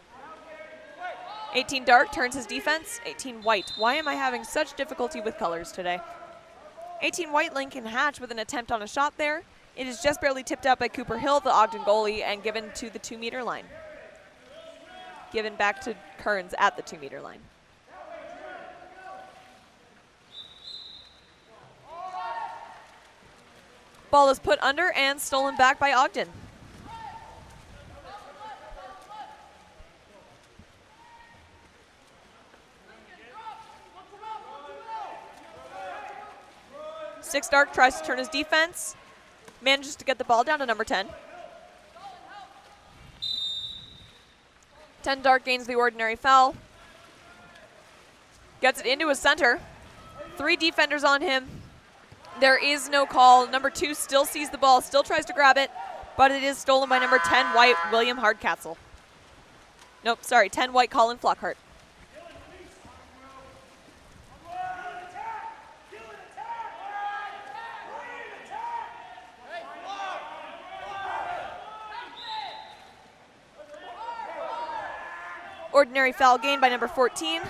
18 Dark turns his defense. 18 White. Why am I having such difficulty with colors today? 18 White, Lincoln Hatch with an attempt on a shot there. It is just barely tipped out by Cooper Hill, the Ogden goalie, and given to the 2-meter line. Given back to Kearns at the 2-meter line. Ball is put under and stolen back by Ogden. Six Dark tries to turn his defense, manages to get the ball down to number 10. 10 Dark gains the ordinary foul. Gets it into his center. 3 defenders on him. There is no call. Number 2 still sees the ball, still tries to grab it, but it is stolen by number 10 White, William Hardcastle. Nope, sorry, 10 White, Colin Flockhart. Ordinary foul gained by number 14.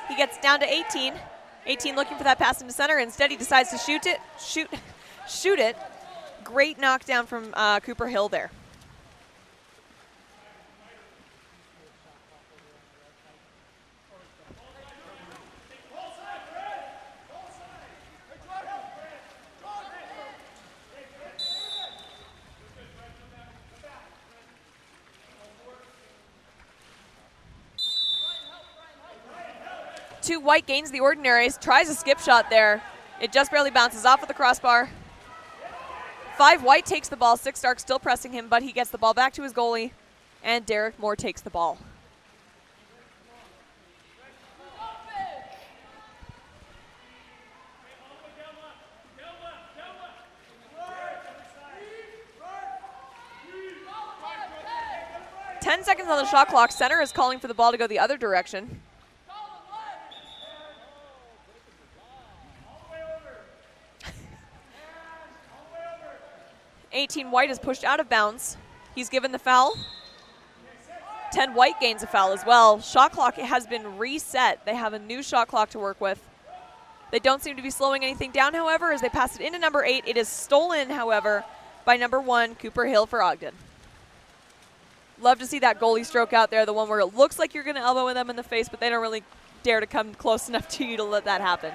He gets down to 18. 18 looking for that pass into center. Instead, he decides to shoot it. Great knockdown from Cooper Hill there. 2 white gains the ordinaries, tries a skip shot there. It just barely bounces off of the crossbar. 5 white takes the ball, 6 dark still pressing him, but he gets the ball back to his goalie, and Derek Moore takes the ball. Ten seconds on the shot clock. Center is calling for the ball to go the other direction. 18 white is pushed out of bounds. He's given the foul. 10 white gains a foul as well. Shot clock has been reset. They have a new shot clock to work with. They don't seem to be slowing anything down, however, as they pass it into number 8. It is stolen, however, by number 1, Cooper Hill for Ogden. Love to see that goalie stroke out there, the one where it looks like you're going to elbow them in the face, but they don't really dare to come close enough to you to let that happen.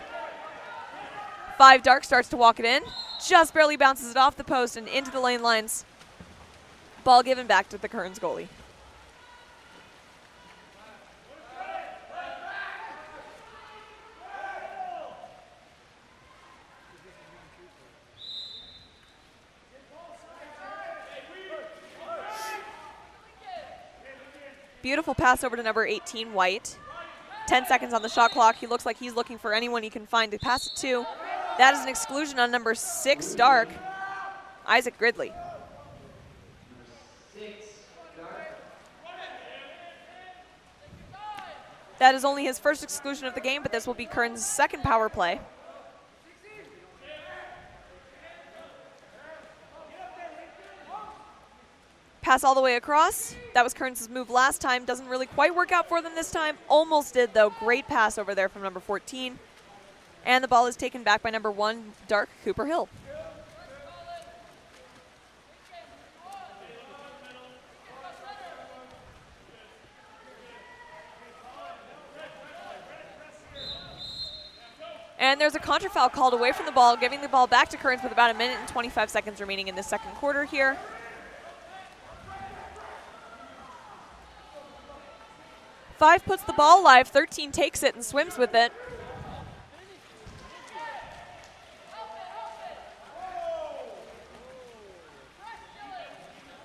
5 dark starts to walk it in. Just barely bounces it off the post and into the lane lines. Ball given back to the Kearns goalie. Beautiful pass over to number 18, White. 10 seconds on the shot clock. He looks like he's looking for anyone he can find to pass it to. That is an exclusion on number 6, Dark, Isaac Gridley. That is only his first exclusion of the game, but this will be Kearns' second power play. Pass all the way across. That was Kearns' move last time. Doesn't really quite work out for them this time. Almost did, though. Great pass over there from number 14. And the ball is taken back by number 1, Dark Cooper Hill. And there's a contra foul called away from the ball, giving the ball back to Kearns with about 1 minute and 25 seconds remaining in the second quarter here. Five puts the ball live, 13 takes it and swims with it.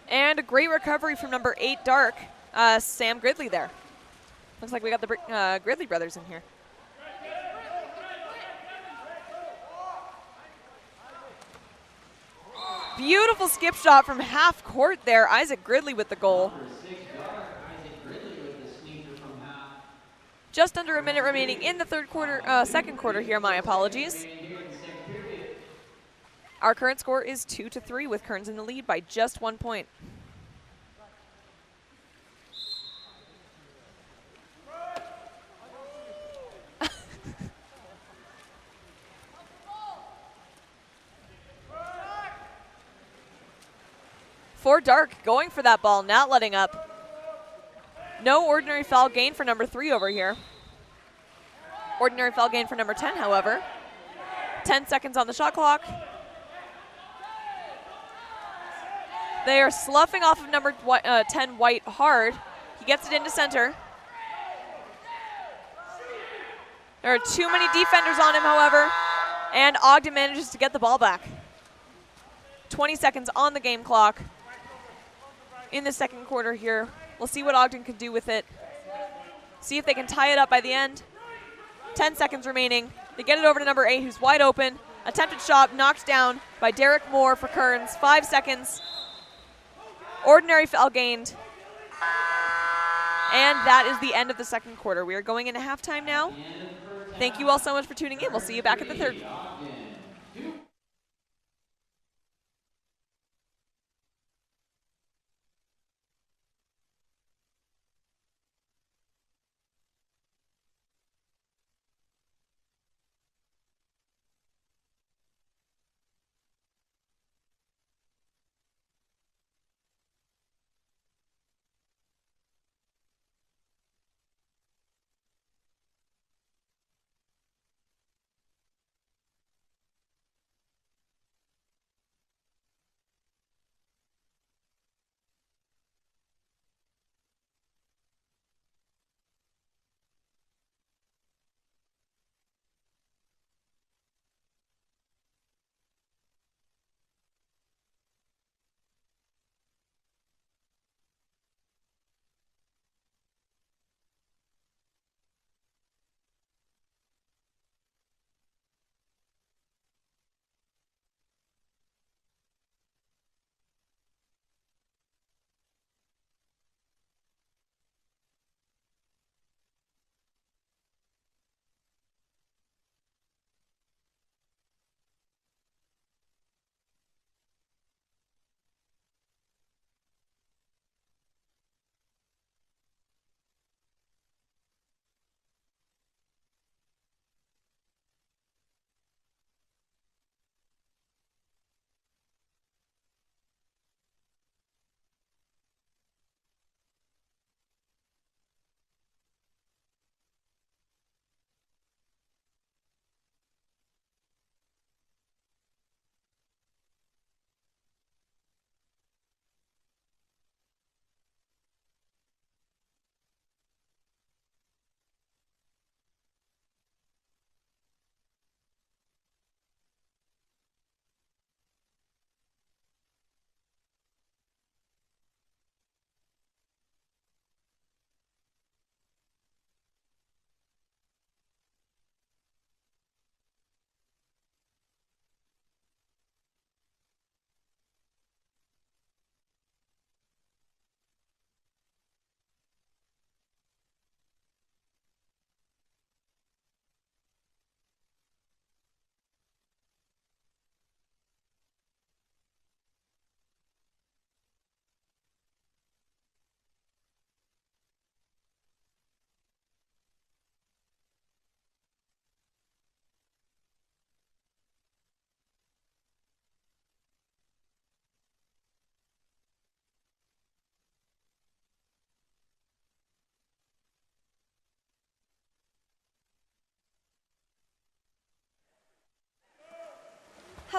And a great recovery from number 8, Dark, Sam Gridley there. Looks like we got the Gridley brothers in here. Beautiful skip shot from half court there. Isaac Gridley with the goal. Just under 1 minute remaining in the second quarter here, my apologies. Our current score is 2-3 with Kearns in the lead by just 1 point. For Dark, going for that ball, not letting up. No ordinary foul gain for number 3 over here. Ordinary foul gain for number 10, however. 10 seconds on the shot clock. They are sloughing off of number 10, White, hard. He gets it into center. There are too many defenders on him, however, and Ogden manages to get the ball back. 20 seconds on the game clock in the second quarter here. We'll see what Ogden can do with it. See if they can tie it up by the end. 10 seconds remaining. They get it over to number 8, who's wide open. Attempted shot knocked down by Derek Moore for Kearns. 5 seconds. Ordinary foul gained. And that is the end of the second quarter. We are going into halftime now. Thank you all so much for tuning in. We'll see you back at the third.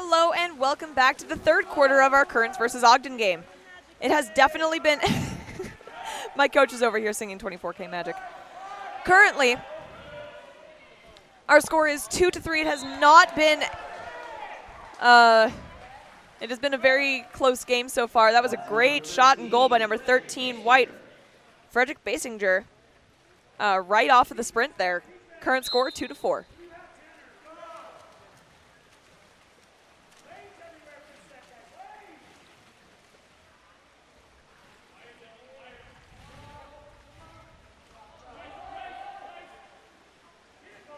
Hello and welcome back to the third quarter of our Kearns versus Ogden game. It has definitely been, my coach is over here singing 24K Magic. Currently, our score is 2-3. It has not been, it has been a very close game so far. That was a great shot and goal by number 13, White, Frederick Basinger, right off of the sprint there. Current score 2-4.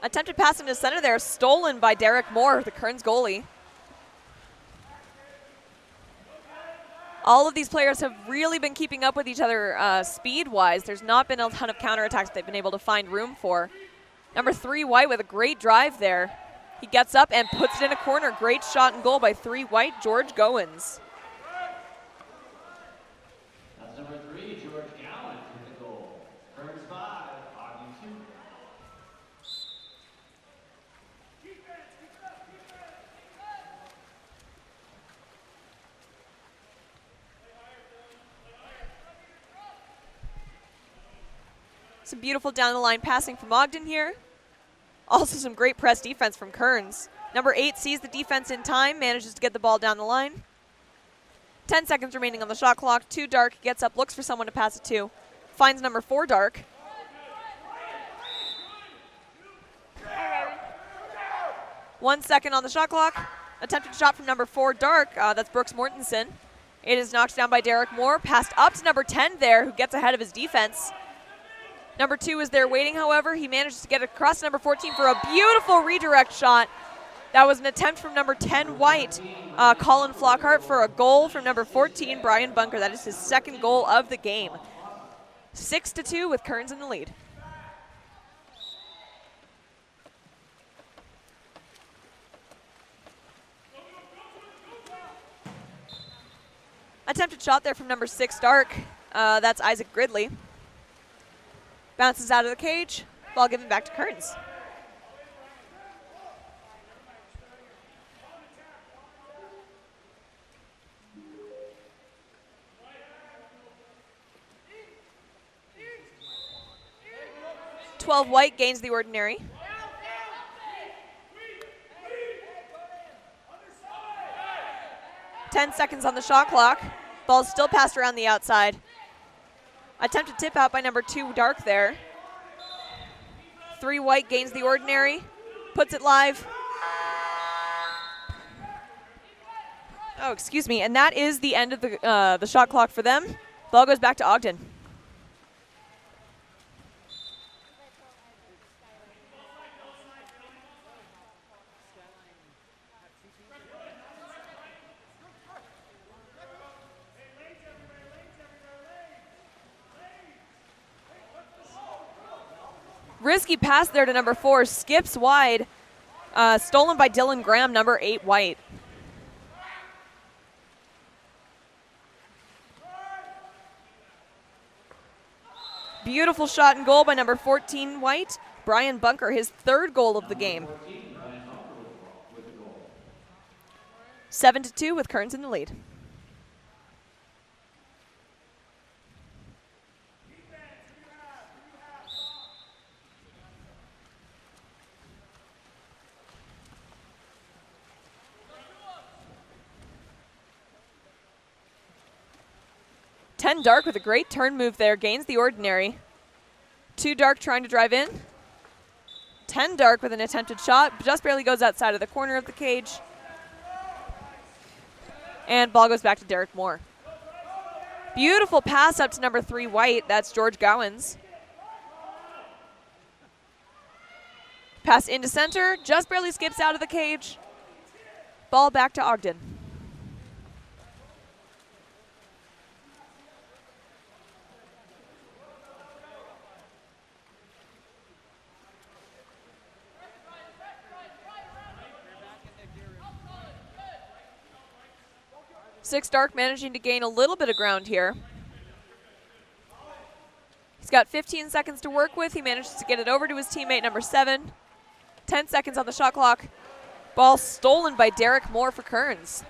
Attempted pass into center there, stolen by Derek Moore, the Kearns goalie. All of these players have really been keeping up with each other speed-wise. There's not been a ton of counterattacks they've been able to find room for. Number 3, White, with a great drive there. He gets up and puts it in a corner. Great shot and goal by 3, White, George Goins. That's number 3, George Gowan with the goal. Kearns 5, Ogden 2. Some beautiful down-the-line passing from Ogden here. Also some great press defense from Kearns. Number 8 sees the defense in time, manages to get the ball down the line. 10 seconds remaining on the shot clock. 2, Dark gets up, looks for someone to pass it to. Finds number 4, Dark. One second on the shot clock. Attempted shot from number 4, Dark. That's Brooks Mortensen. It is knocked down by Derek Moore. Passed up to number 10 there, who gets ahead of his defense. Number 2 is there waiting, however. He manages to get across to number 14 for a beautiful redirect shot. That was an attempt from number 10, White, Colin Flockhart, for a goal from number 14, Brian Bunker. That is his second goal of the game. 6-2 with Kearns in the lead. Attempted shot there from number 6, Dark. That's Isaac Gridley. Bounces out of the cage. Ball given back to Kearns. White gains the ordinary. Ten seconds on the shot clock. Ball's still passed around the outside. Attempted tip out by number 2, Dark there. 3, White gains the ordinary, puts it live. Oh, excuse me, and that is the end of the shot clock for them. Ball goes back to Ogden. Risky pass there to number 4, skips wide, stolen by Dylan Graham, number 8, White. Beautiful shot and goal by number 14, White, Brian Bunker, his third goal of the game. 7-2 with Kearns in the lead. Dark with a great turn move there, gains the ordinary. 2, Dark trying to drive in. 10, Dark with an attempted shot, just barely goes outside of the corner of the cage. And ball goes back to Derek Moore. Beautiful pass up to number 3, White. That's George Gowans. Pass into center, just barely skips out of the cage. Ball back to Ogden. Six, Dark managing to gain a little bit of ground here. He's got 15 seconds to work with. He manages to get it over to his teammate, number 7. 10 seconds on the shot clock. Ball stolen by Derek Moore for Kearns.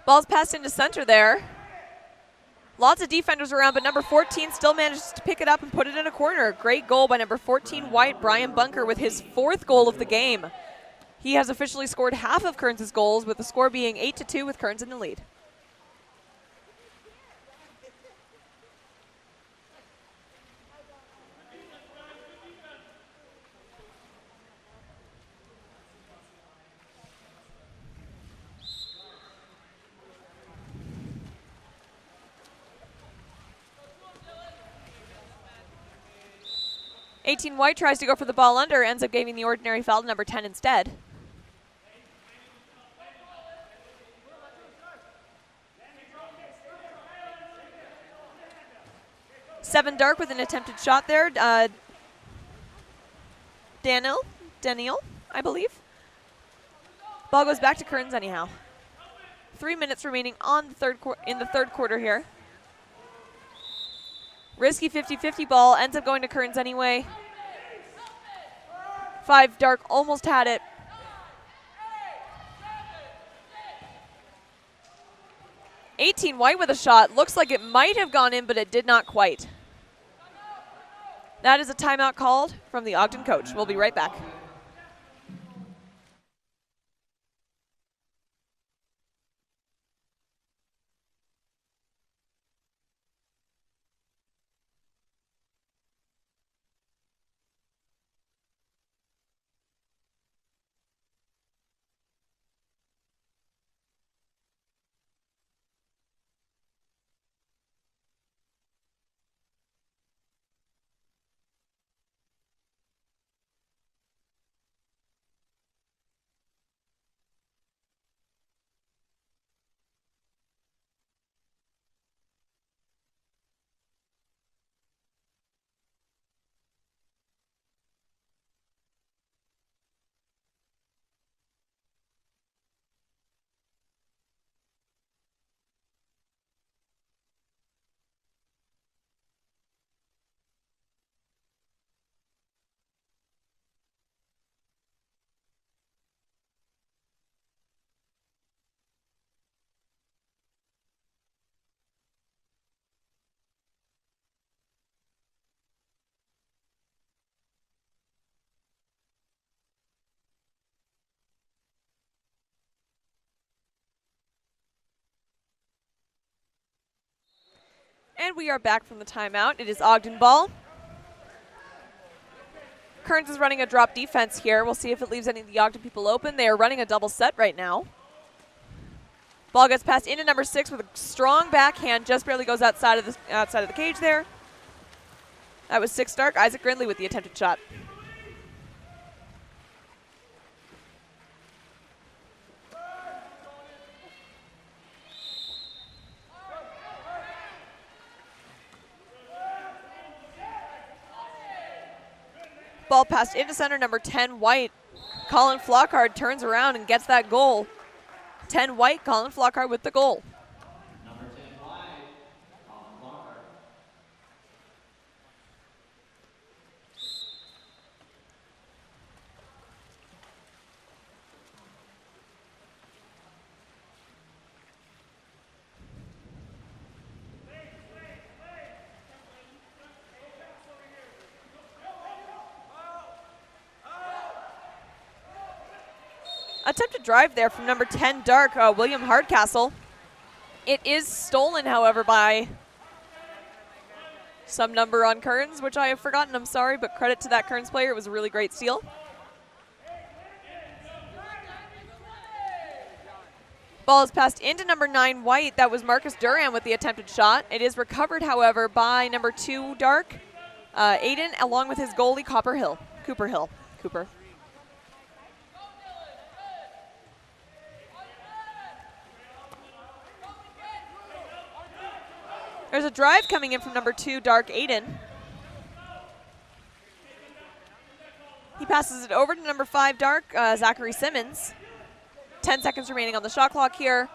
Ball's passed into center there. Lots of defenders around, but number 14 still manages to pick it up and put it in a corner. Great goal by number 14 White, Brian Bunker, with his 4th goal of the game. He has officially scored half of Kearns' goals, with the score being 8-2 with Kearns in the lead. White tries to go for the ball under, ends up giving the ordinary foul to number 10 instead. Seven Dark with an attempted shot there. Daniel, I believe. Ball goes back to Kearns anyhow. 3 minutes remaining on the in the third quarter here. Risky 50-50 ball, ends up going to Kearns anyway. 5 Dark almost had it. White with a shot. Looks like it might have gone in, but it did not quite. That is a timeout called from the Ogden coach. We'll be right back. And we are back from the timeout. It is Ogden ball. Kearns is running a drop defense here. We'll see if it leaves any of the Ogden people open. They are running a double set right now. Ball gets passed into number 6 with a strong backhand. Just barely goes outside of the cage there. That was 6 Dark. Isaac Grindley with the attempted shot. Ball passed into center, number 10 White. Colin Flockhart turns around and gets that goal. 10 White, Colin Flockhart with the goal. Number 10 White, Colin Flockhart. Attempted drive there from number 10 Dark, William Hardcastle. It is stolen, however, by some number on Kearns, which I have forgotten. I'm sorry, but credit to that Kearns player. It was a really great steal. Ball is passed into number 9 White. That was Marcus Duran with the attempted shot. It is recovered, however, by number 2 Dark, Aiden, along with his goalie, Cooper Hill. There's a drive coming in from number 2, Dark Aiden. He passes it over to number 5 dark, Zachary Simmons. 10 seconds remaining on the shot clock here.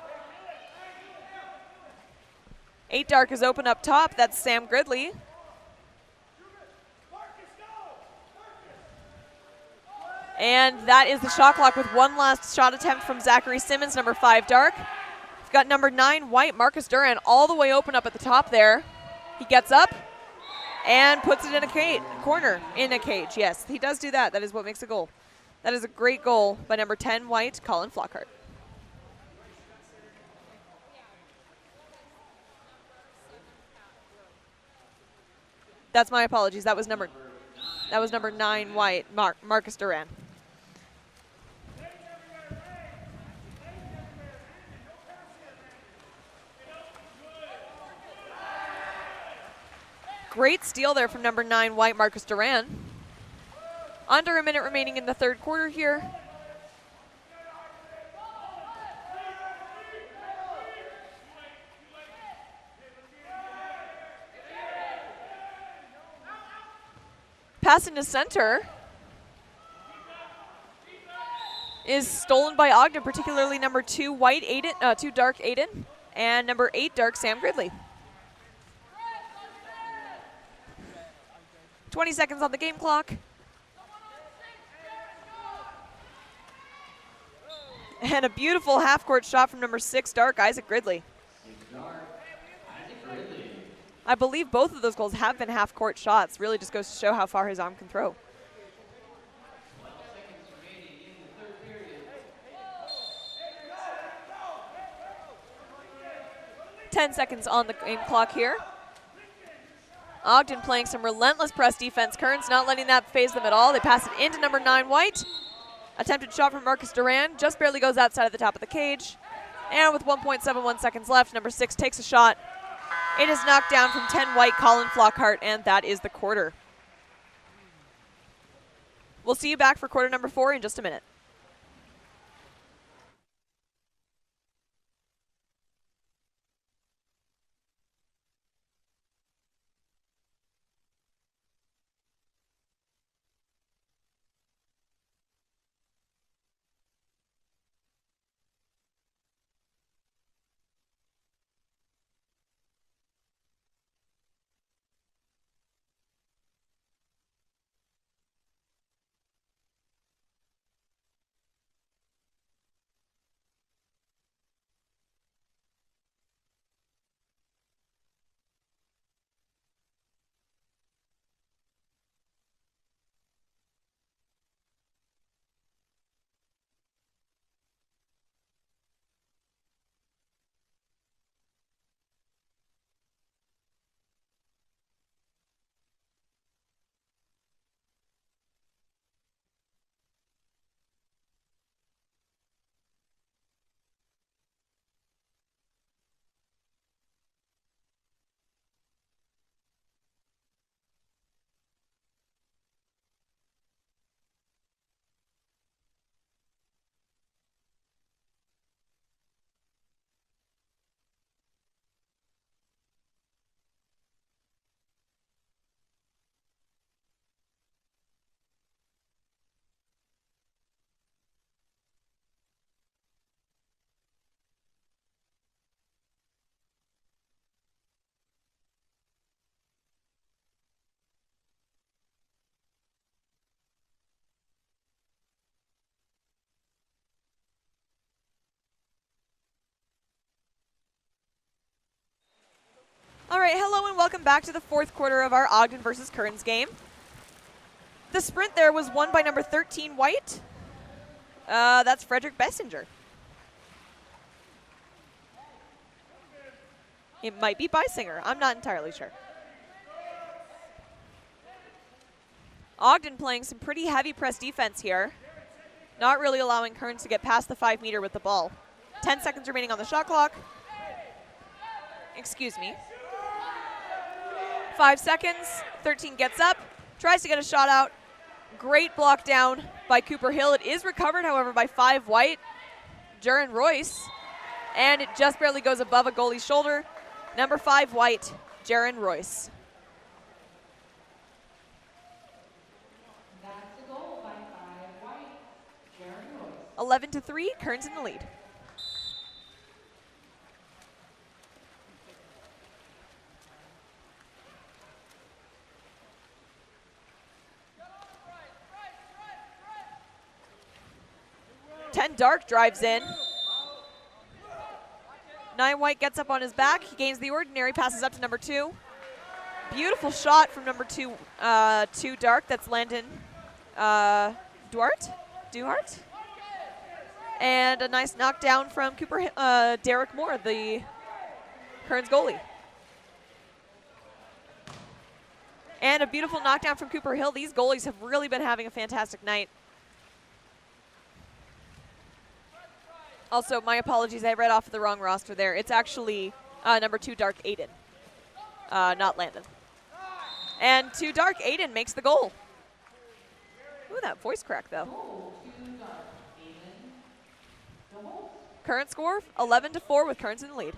8 dark is open up top. That's Sam Gridley. And that is the shot clock with one last shot attempt from Zachary Simmons, number 5 dark. We've got number 9 white, Marcus Duran, all the way open up at the top there. He gets up and puts it in a corner, in a cage. Yes, he does do that. That is what makes a goal. That is a great goal by number 10 white, Colin Flockhart. That's my apologies. That was number 9 white, Marcus Duran. Great steal there from number 9 white, Marcus Duran. Under a minute remaining in the third quarter here. Pass into center is stolen by Ogden, particularly number 2 white, 2 dark Aiden, and number 8 dark Sam Gridley. 20 seconds on the game clock. And a beautiful half-court shot from number 6 dark, Isaac Gridley. I believe both of those goals have been half-court shots. Really just goes to show how far his arm can throw. 10 seconds on the game clock here. Ogden playing some relentless press defense. Kearns not letting that phase them at all. They pass it into number 9 white. Attempted shot from Marcus Duran. Just barely goes outside of the top of the cage. And with 1.71 seconds left, number 6 takes a shot. It is knocked down from 10 white, Colin Flockhart, and that is the quarter. We'll see you back for quarter number 4 in just a minute. All right, hello and welcome back to the fourth quarter of our Ogden versus Kearns game. The sprint there was won by number 13 white. That's Frederick Bessinger. It might be Beisinger. I'm not entirely sure. Ogden playing some pretty heavy press defense here. Not really allowing Kearns to get past the 5 meter with the ball. 10 seconds remaining on the shot clock. Excuse me. 5 seconds. 13 gets up, tries to get a shot out. Great block down by Cooper Hill. It is recovered, however, by 5 white, Jaron Royce. And it just barely goes above a goalie's shoulder. Number 5 white, Jaron Royce. That's a goal by 11-3, Kearns in the lead. Dark drives in. 9 White gets up on his back. He gains the ordinary, passes up to number 2. Beautiful shot from number 2 Dark. That's Landon Duhart. And a nice knockdown from Derek Moore, the Kearns goalie. And a beautiful knockdown from Cooper Hill. These goalies have really been having a fantastic night. Also, my apologies, I read off the wrong roster there. It's actually number 2 Dark Aiden, not Landon. And 2 Dark Aiden makes the goal. Ooh, that voice crack though. Current score 11-4 with Kearns in the lead.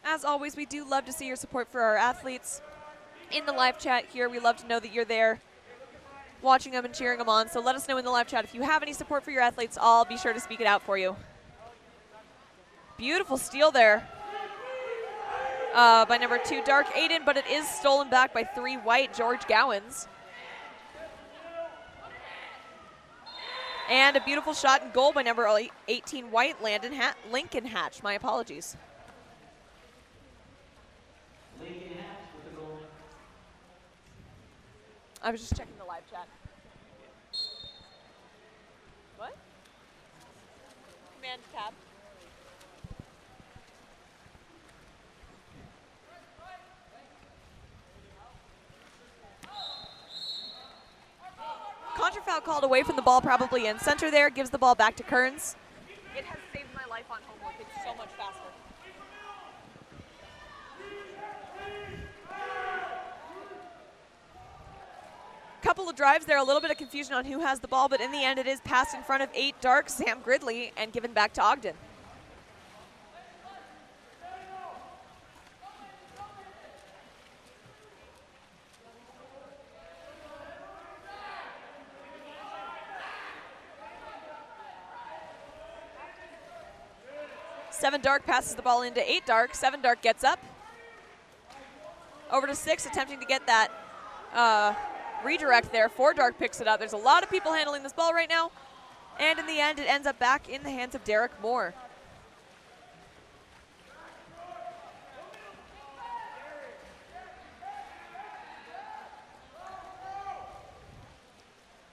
As always, we do love to see your support for our athletes. In the live chat here, we love to know that you're there watching them and cheering them on. So let us know in the live chat if you have any support for your athletes. I'll be sure to speak it out for you. Beautiful steal there by number 2 Dark Aiden, but it is stolen back by 3 White George Gowans. And a beautiful shot and goal by number 18 White Lincoln Hatch. My apologies. I was just checking the live chat. What? Command tab. Contra foul called away from the ball, probably in center there, gives the ball back to Kearns. It has saved my life on homework. It's so much faster. Couple of drives there, a little bit of confusion on who has the ball, but in the end it is passed in front of 8 Dark, Sam Gridley, and given back to Ogden. Seven Dark passes the ball into 8 Dark. 7 Dark gets up. Over to 6, attempting to get that redirect there. 4 Dark picks it up. There's a lot of people handling this ball right now. And in the end, it ends up back in the hands of Derek Moore.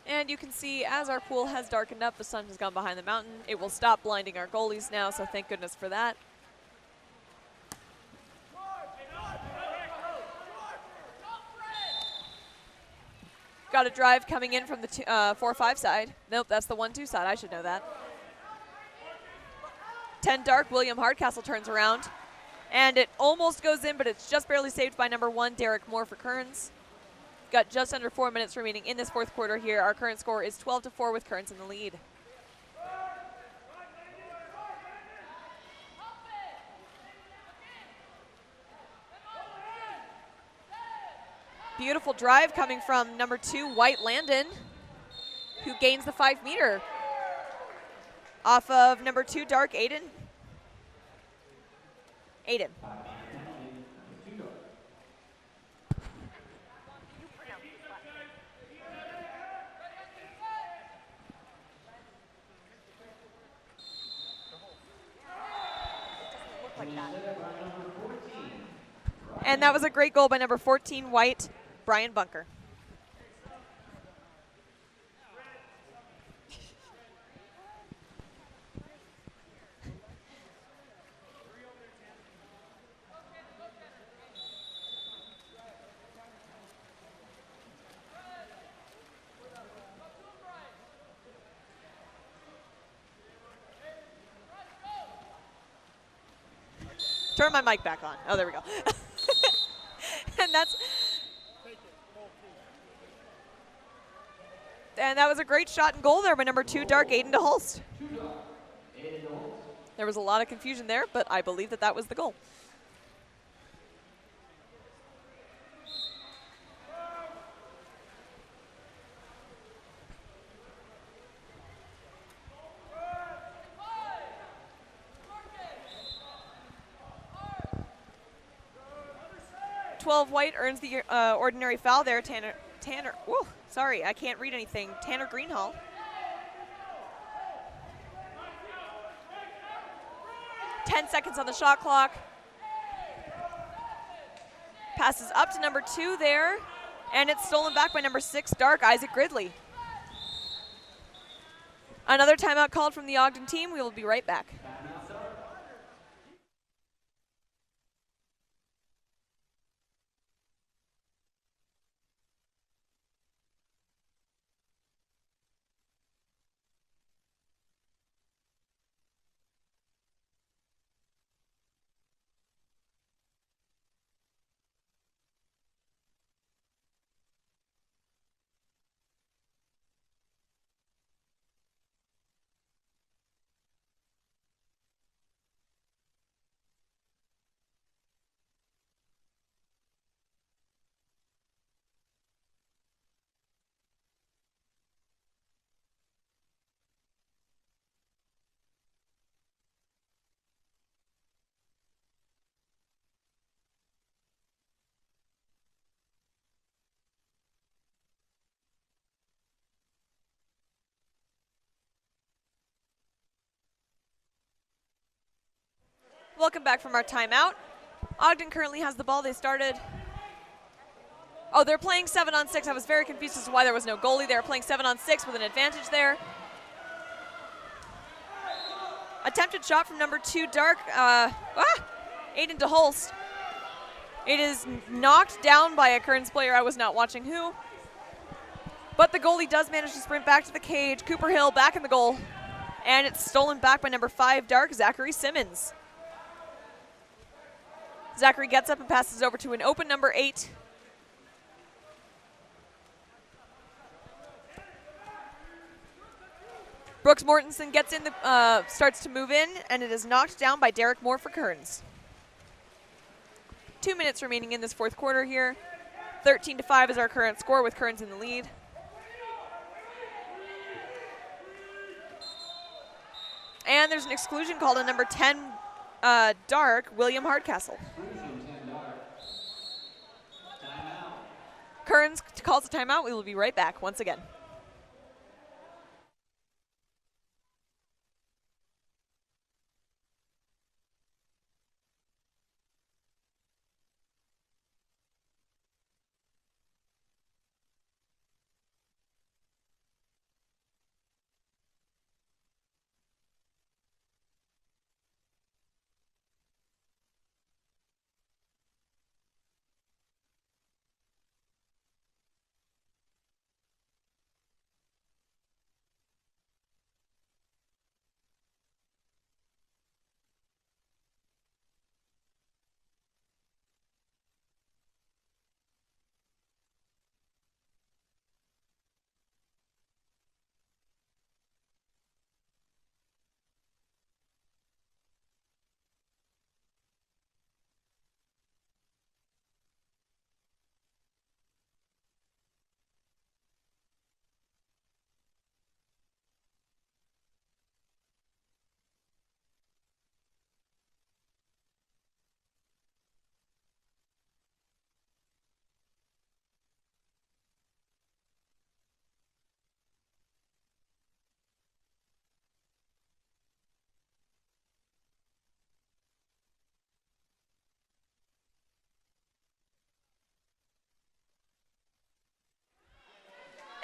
And you can see as our pool has darkened up, the sun has gone behind the mountain. It will stop blinding our goalies now, so thank goodness for that. Got a drive coming in from the 4-5 side. Nope, that's the 1-2 side. I should know that. 10 Dark, William Hardcastle turns around. And it almost goes in, but it's just barely saved by number 1, Derek Moore for Kearns. Got just under 4 minutes remaining in this fourth quarter here. Our current score is 12-4 with Kearns in the lead. Beautiful drive coming from number 2, White Landon, who gains the 5-meter off of number 2, Dark Aiden. And that was a great goal by number 14, White, Brian Bunker. Turn my mic back on. Oh, there we go. And that was a great shot and goal there by number 2, Dark Aiden to Hulst. There was a lot of confusion there, but I believe that that was the goal. White earns the ordinary foul there. Tanner, whoa, sorry, I can't read anything. Tanner Greenhall. Ten seconds on the shot clock. Passes up to number 2 there, and it's stolen back by number 6, Dark, Isaac Gridley. Another timeout called from the Ogden team. We will be right back. Welcome back from our timeout. Ogden currently has the ball. They started. Oh, they're playing 7-on-6. I was very confused as to why there was no goalie. They were playing 7-on-6 with an advantage there. Attempted shot from number 2, Dark. Aiden DeHolst. It is knocked down by a Kearns player. I was not watching who. But the goalie does manage to sprint back to the cage. Cooper Hill back in the goal. And it's stolen back by number 5, Dark, Zachary Simmons. Zachary gets up and passes over to an open number 8. Brooks Mortensen gets in starts to move in, and it is knocked down by Derek Moore for Kearns. 2 minutes remaining in this fourth quarter here. 13-5 is our current score with Kearns in the lead. And there's an exclusion called on number 10, Dark, William Hardcastle. Kearns calls a timeout. We will be right back once again.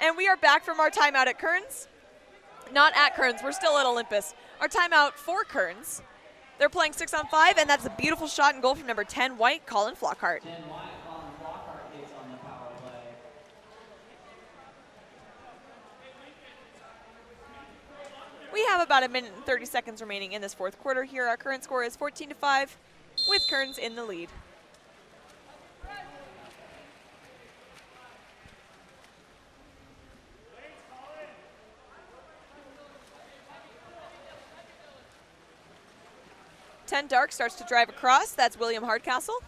And we are back from our timeout at Kearns. Not at Kearns, we're still at Olympus. Our timeout for Kearns. They're playing 6-on-5, and that's a beautiful shot and goal from number 10, White, Colin Flockhart. 10 White, Colin Flockhart gets on the power play. We have about 1 minute and 30 seconds remaining in this fourth quarter here. Our current score is 14-5 with Kearns in the lead. 10 dark starts to drive across. That's William Hardcastle.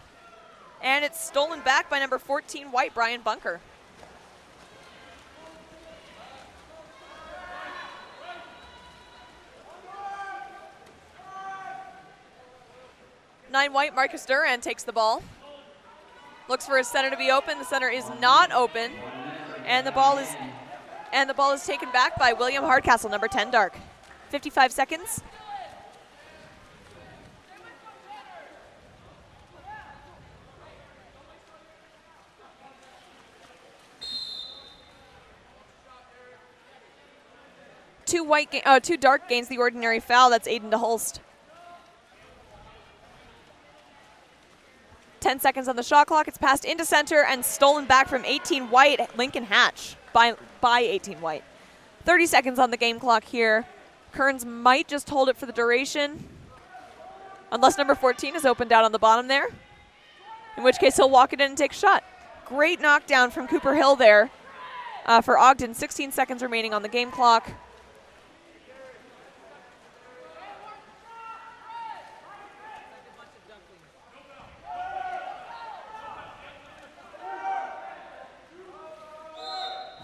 And it's stolen back by number 14 white, Brian Bunker. 9 white, Marcus Duran takes the ball. Looks for his center to be open. The center is not open. And the ball is taken back by William Hardcastle, number 10 dark. 55 seconds. Two dark gains the ordinary foul. That's Aiden DeHolst. 10 seconds on the shot clock. It's passed into center and stolen back from 18 white, Lincoln Hatch, by 18 white. 30 seconds on the game clock here. Kearns might just hold it for the duration, unless number 14 is opened out on the bottom there, in which case he'll walk it in and take a shot. Great knockdown from Cooper Hill there for Ogden. 16 seconds remaining on the game clock.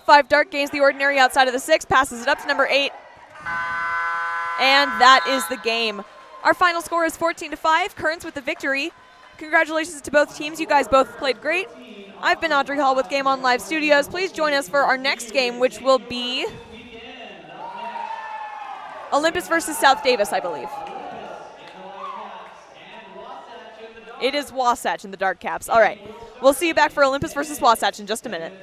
Five dark gains the ordinary outside of the 6, passes it up to number 8. And that is the game. Our final score is 14-5, Kearns with the victory. Congratulations to both teams. You guys both played great. I've been Audrey Hall with Game On Live Studios. Please join us for our next game, which will be Olympus versus South Davis, I believe. It is Wasatch in the dark caps. All right. We'll see you back for Olympus versus Wasatch in just a minute.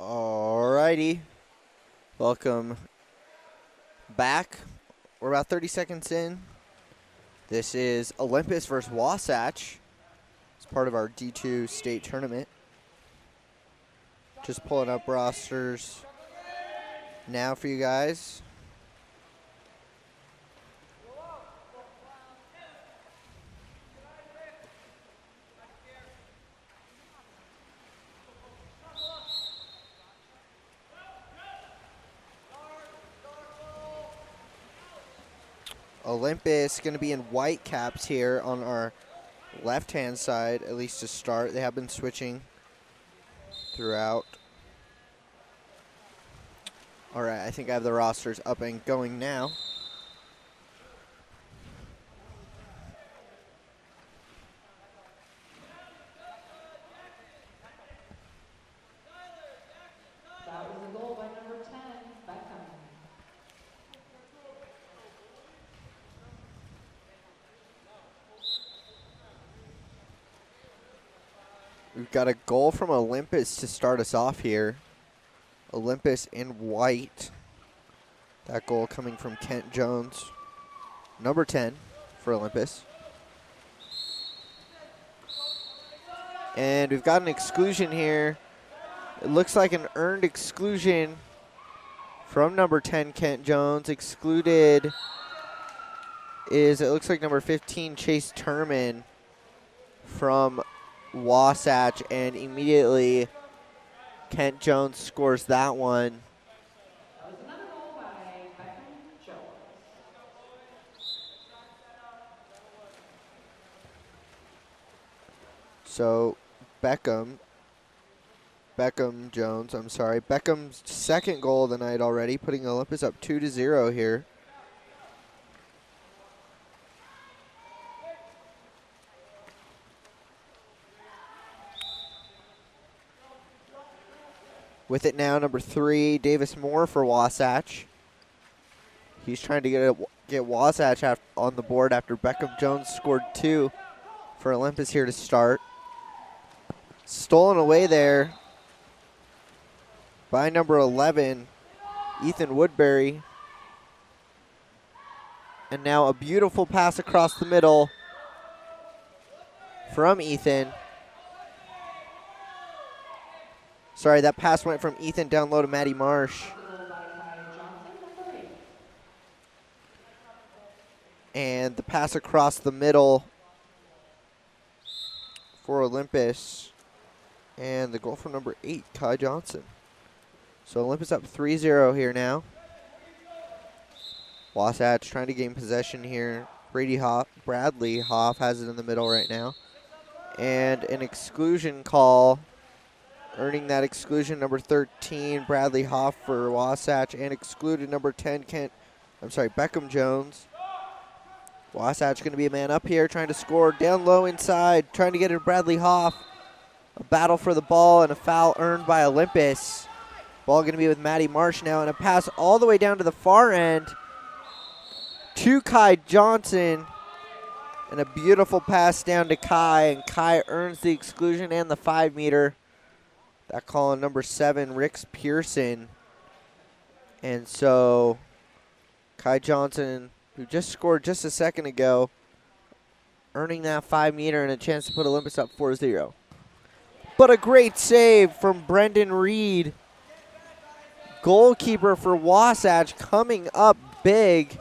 Alrighty. Welcome back. We're about 30 seconds in. This is Olympus versus Wasatch. It's part of our D2 state tournament. Just pulling up rosters now for you guys. Olympus going to be in white caps here on our left-hand side, at least to start. They have been switching throughout. All right, I think I have the rosters up and going now. That was a goal by number 10, Beckham. We've got a goal from Olympus to start us off here. Olympus in white. That goal coming from Kent Jones, number 10 for Olympus. And we've got an exclusion here. It looks like an earned exclusion from number 10, Kent Jones. Excluded is, it looks like number 15, Chase Turman from Wasatch, and immediately Kent Jones scores that one. That was another goal by Beckham Jones. So Beckham's second goal of the night already, putting Olympus up 2-0 here. With it now, number 3, Davis Moore for Wasatch. He's trying to get Wasatch on the board after Beckham Jones scored 2 for Olympus here to start. Stolen away there by number 11, Ethan Woodbury. And now a beautiful pass across the middle from Ethan. Sorry, that pass went from Ethan down low to Matty Marsh. And the pass across the middle for Olympus. And the goal from number 8, Kai Johnson. So Olympus up 3-0 here now. Wasatch trying to gain possession here. Bradley Hoff has it in the middle right now. And an exclusion call. Earning that exclusion, number 13, Bradley Hoff for Wasatch, and excluded number 10, Beckham Jones. Wasatch going to be a man up here, trying to score down low inside, trying to get it to Bradley Hoff. A battle for the ball and a foul earned by Olympus. Ball going to be with Matty Marsh now, and a pass all the way down to the far end to Kai Johnson. And a beautiful pass down to Kai, and Kai earns the exclusion and the 5-meter. That call on number 7, Ricks Pearson. And so Kai Johnson, who just scored just a second ago, earning that 5-meter and a chance to put Olympus up 4-0. But a great save from Brendan Reed. Goalkeeper for Wasatch coming up big.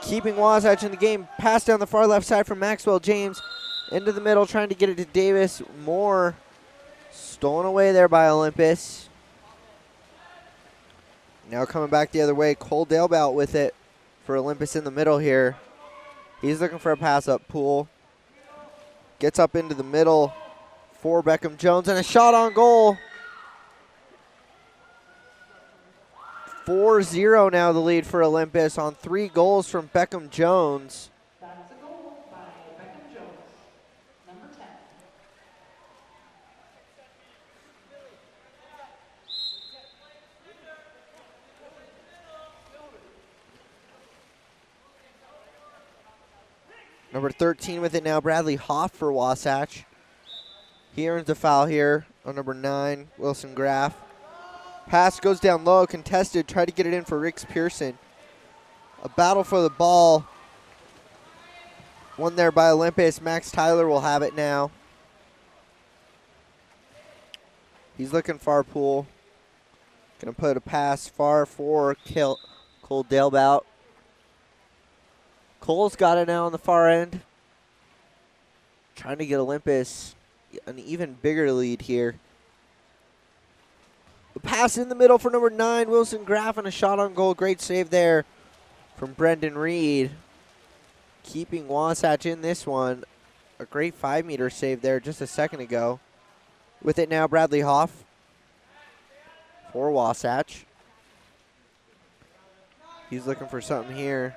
Keeping Wasatch in the game. Pass down the far left side from Maxwell James. Into the middle, trying to get it to Davis Moore. Stolen away there by Olympus. Now coming back the other way, Cole Dalebout with it for Olympus in the middle here. He's looking for a pass up Poole. Gets up into the middle for Beckham Jones, and a shot on goal. 4-0 now the lead for Olympus on 3 goals from Beckham Jones. That's a goal by Beckham Jones, number 10. Number 13 with it now, Bradley Hoff for Wasatch. He earns a foul here on number 9, Wilson Graff. Pass goes down low, contested, tried to get it in for Rix Pearson. A battle for the ball. Won there by Olympus. Max Tyler will have it now. He's looking far pool. Gonna put a pass far for Cole Dalebout. Cole's got it now on the far end. Trying to get Olympus an even bigger lead here. The pass in the middle for number 9, Wilson Graff, and a shot on goal. Great save there from Brendan Reed. Keeping Wasatch in this one. A great 5-meter save there just a second ago. With it now, Bradley Hoff for Wasatch. He's looking for something here.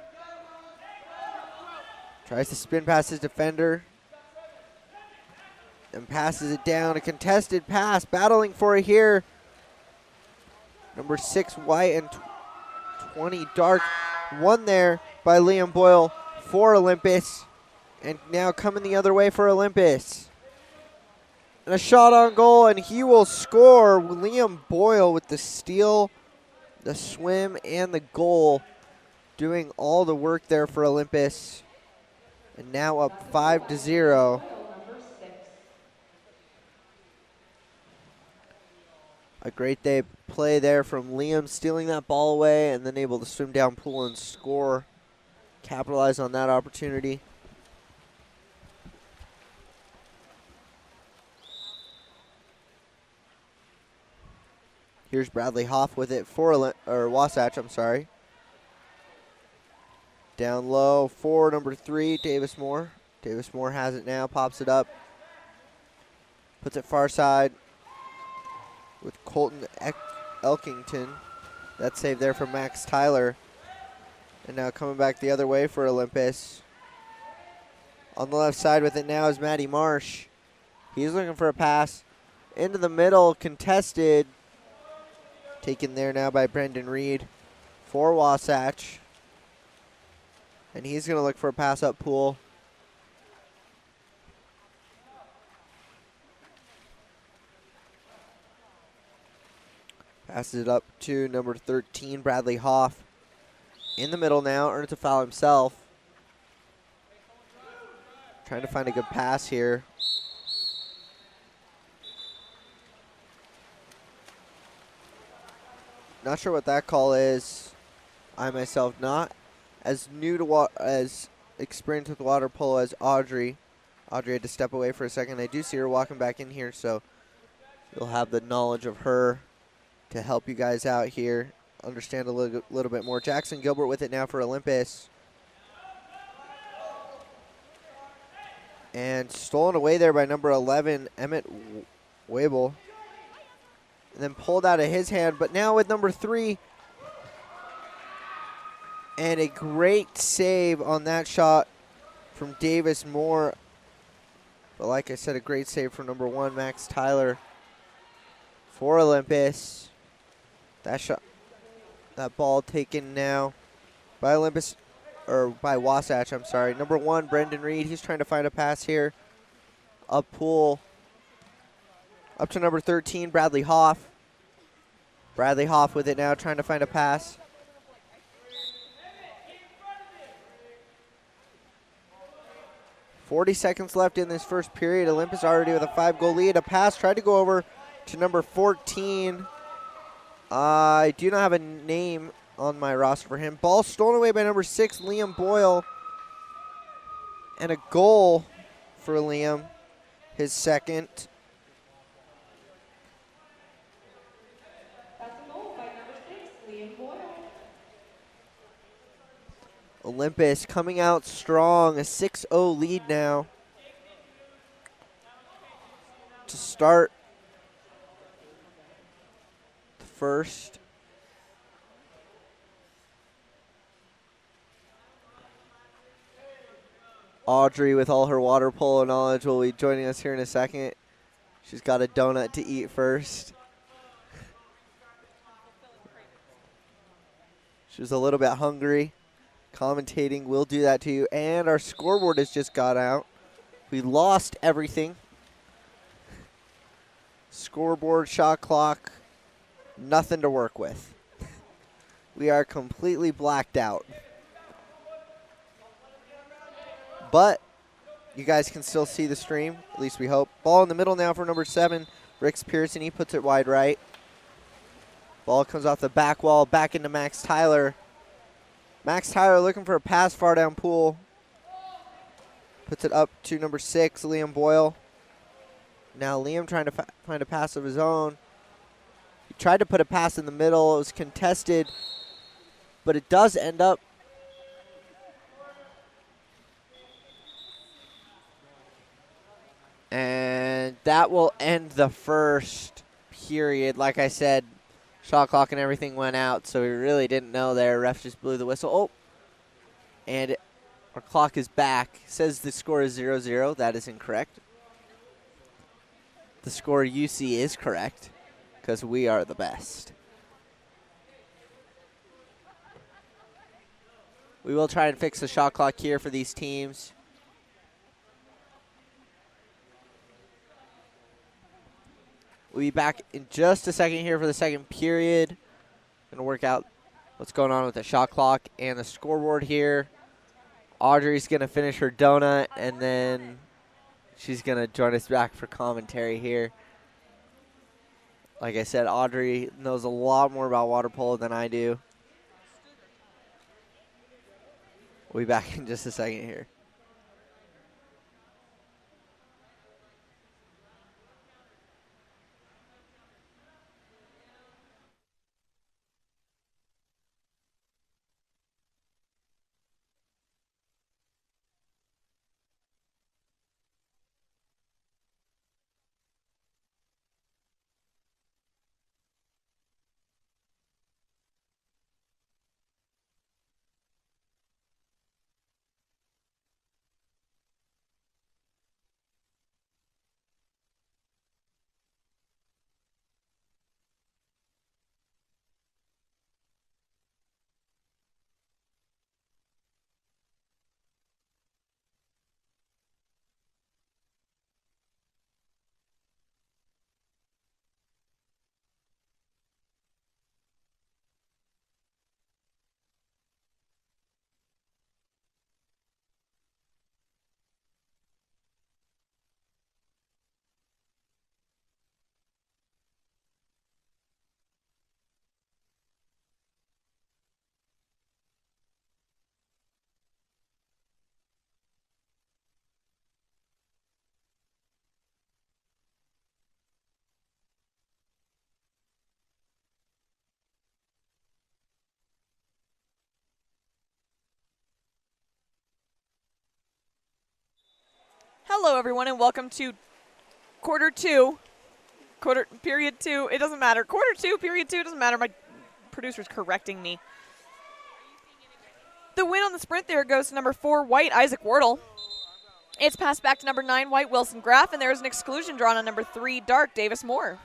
Tries to spin past his defender. And passes it down. A contested pass. Battling for it here. Number 6, White, and 20, Dark. Won there by Liam Boyle for Olympus. And now coming the other way for Olympus. And a shot on goal, and he will score. Liam Boyle with the steal, the swim, and the goal. Doing all the work there for Olympus. And now up 5-0. A great day play there from Liam, stealing that ball away and then able to swim down pool and score. Capitalize on that opportunity. Here's Bradley Hoff with it for Wasatch, I'm sorry. Down low for number 3, Davis Moore. Davis Moore has it now, pops it up. Puts it far side with Colton Elkington. That save there from Max Tyler. And now coming back the other way for Olympus. On the left side with it now is Matty Marsh. He's looking for a pass into the middle, contested. Taken there now by Brendan Reed for Wasatch. And he's going to look for a pass up pool. Passes it up to number 13, Bradley Hoff. In the middle now, earns a foul himself. Trying to find a good pass here. Not sure what that call is. I myself not as new to as experienced with water polo as Audrey. Audrey had to step away for a second. I do see her walking back in here, so you'll have the knowledge of her to help you guys out here. Understand a little bit more. Jackson Gilbert with it now for Olympus. And stolen away there by number 11, Emmett Wabel. And then pulled out of his hand, but now with number 3. And a great save on that shot from Davis Moore. But like I said, a great save from number 1, Max Tyler for Olympus. That shot, that ball taken now by Olympus, or by Wasatch, I'm sorry. Number 1, Brendan Reed, he's trying to find a pass here. Up pool. Up to number 13, Bradley Hoff. Bradley Hoff with it now, trying to find a pass. .40 seconds left in this first period. Olympus already with a 5-goal lead. A pass tried to go over to number 14. I do not have a name on my roster for him. Ball stolen away by number 6, Liam Boyle. And a goal for Liam, his second. That's a goal by number 6, Liam Boyle. Olympus coming out strong, a 6-0 lead now to start the first. Audrey, with all her water polo knowledge, will be joining us here in a second. She's got a donut to eat first. She was a little bit hungry. Commentating will do that to you. And our scoreboard has just got out. We lost everything. Scoreboard, shot clock, nothing to work with. We are completely blacked out. But you guys can still see the stream, at least we hope. Ball in the middle now for number 7, Rix Pearson. He puts it wide right. Ball comes off the back wall, back into Max Tyler. Max Tyler looking for a pass far down pool. Puts it up to number 6, Liam Boyle. Now Liam trying to find a pass of his own. He tried to put a pass in the middle. It was contested, but it does end up. And that will end the first period. Like I said, shot clock and everything went out, so we really didn't know there. Ref just blew the whistle. Oh, and our clock is back. It says the score is 0-0. That is incorrect. The score you see is correct because we are the best. We will try and fix the shot clock here for these teams. We'll be back in just a second here for the second period. Going to work out what's going on with the shot clock and the scoreboard here. Audrey's going to finish her donut, and then she's going to join us back for commentary here. Like I said, Audrey knows a lot more about water polo than I do. We'll be back in just a second here. Hello, everyone, and welcome to period 2. It doesn't matter. Quarter 2, period 2, it doesn't matter. My producer's correcting me. The win on the sprint there goes to number 4, White, Isaac Wardle. It's passed back to number 9, White, Wilson Graff, and there is an exclusion drawn on number 3, Dark, Davis Moore.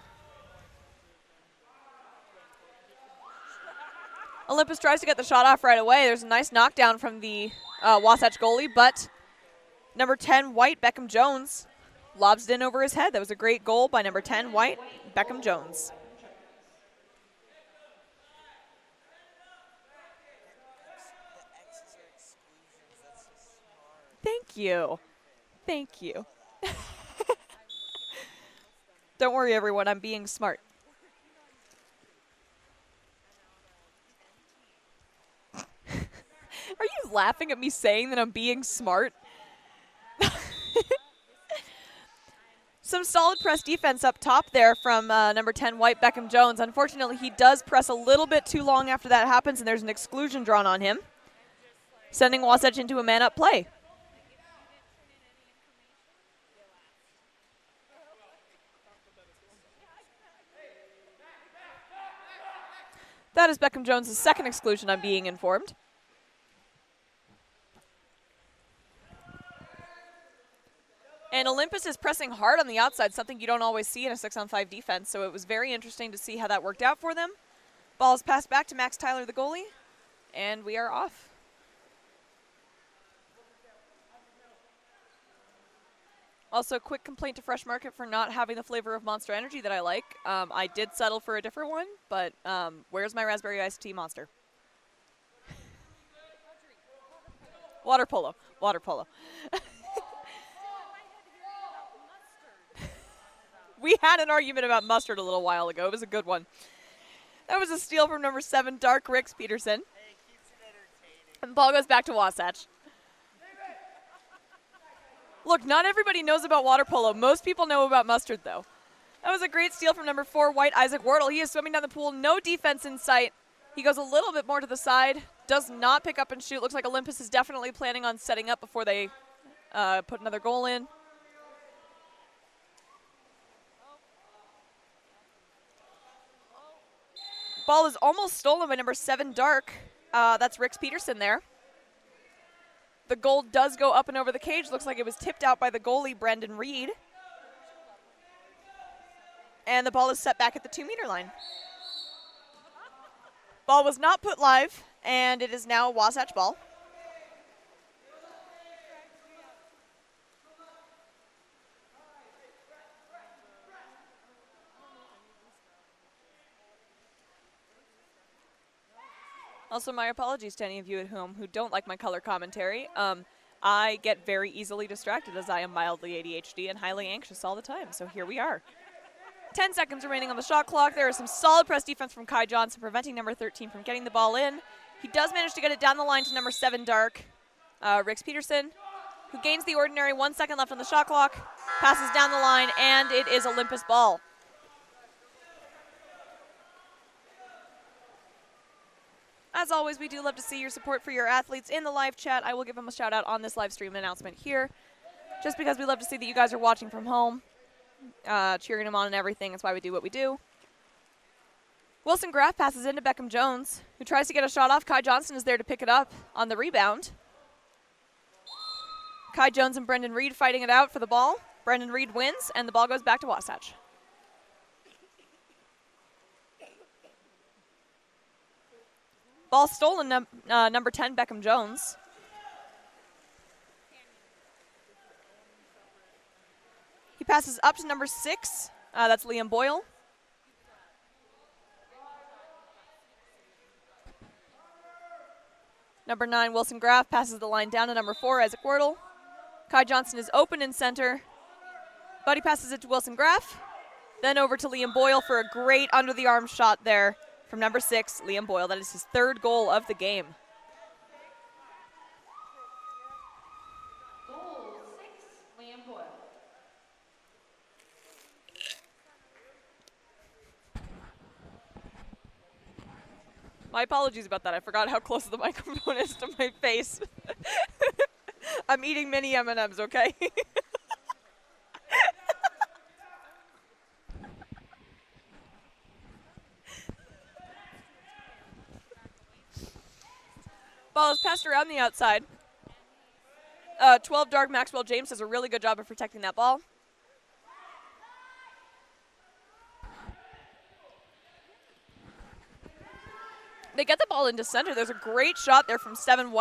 Olympus tries to get the shot off right away. There's a nice knockdown from the Wasatch goalie, but number 10, White, Beckham Jones, lobs it in over his head. That was a great goal by number 10, White, Beckham Jones. Thank you. Thank you. Don't worry, everyone. I'm being smart. Are you laughing at me saying that I'm being smart? Some solid press defense up top there from number 10, White, Beckham Jones. Unfortunately, he does press a little bit too long after that happens, and there's an exclusion drawn on him, sending Wasatch into a man-up play. That is Beckham Jones' second exclusion, I'm being informed. And Olympus is pressing hard on the outside, something you don't always see in a 6-on-5 defense, so it was very interesting to see how that worked out for them. Ball is passed back to Max Tyler, the goalie, and we are off. Also, quick complaint to Fresh Market for not having the flavor of Monster Energy that I like. I did settle for a different one, but where's my raspberry iced tea Monster? Water polo. Water polo. We had an argument about mustard a little while ago. It was a good one. That was a steal from number 7, Dark Ricks Peterson. And the ball goes back to Wasatch. Look, not everybody knows about water polo. Most people know about mustard, though. That was a great steal from number 4, White Isaac Wardle. He is swimming down the pool. No defense in sight. He goes a little bit more to the side. Does not pick up and shoot. Looks like Olympus is definitely planning on setting up before they put another goal in. Ball is almost stolen by number 7, Dark. That's Ricks Peterson there. The goal does go up and over the cage. Looks like it was tipped out by the goalie, Brendan Reed. And the ball is set back at the 2-meter line. Ball was not put live, and it is now Wasatch ball. Also, my apologies to any of you at home who don't like my color commentary. I get very easily distracted as I am mildly ADHD and highly anxious all the time, so here we are. 10 seconds remaining on the shot clock. There is some solid press defense from Kai Johnson, preventing number 13 from getting the ball in. He does manage to get it down the line to number 7, Dark, Ricks Peterson, who gains the ordinary. 1 second left on the shot clock, passes down the line, and it is Olympus ball. As always, we do love to see your support for your athletes in the live chat. I will give them a shout out on this live stream announcement here, just because we love to see that you guys are watching from home, cheering them on and everything. That's why we do what we do. Wilson Graff passes into Beckham Jones, who tries to get a shot off. Kai Johnson is there to pick it up on the rebound. Kai Jones and Brendan Reed fighting it out for the ball. Brendan Reed wins, and the ball goes back to Wasatch. Ball stolen, number 10, Beckham Jones. He passes up to number 6. That's Liam Boyle. Number 9, Wilson Graff, passes the line down to number 4, Isaac Wardle. Kai Johnson is open in center, but he passes it to Wilson Graff. Then over to Liam Boyle for a great under-the-arm shot there from number 6, Liam Boyle. That is his 3rd goal of the game. Goal 6, Liam Boyle. My apologies about that. I forgot how close the microphone is to my face. I'm eating mini M&Ms, okay? Ball is passed around the outside. 12 Dark Maxwell James does a really good job of protecting that ball. They get the ball into center. There's a great shot there from 7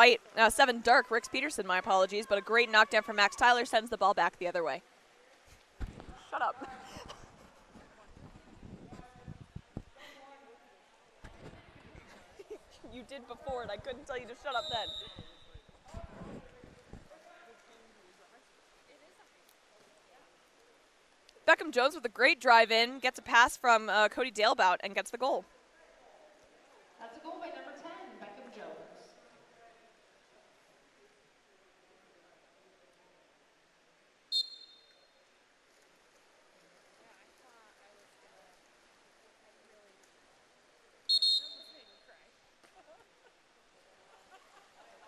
Dark, Ricks Peterson, my apologies, but a great knockdown from Max Tyler sends the ball back the other way. Shut up. You did before, and I couldn't tell you to shut up then. Beckham Jones with a great drive in, gets a pass from Cody Dalebout and gets the goal. That's a goal by number 10, Beckham Jones.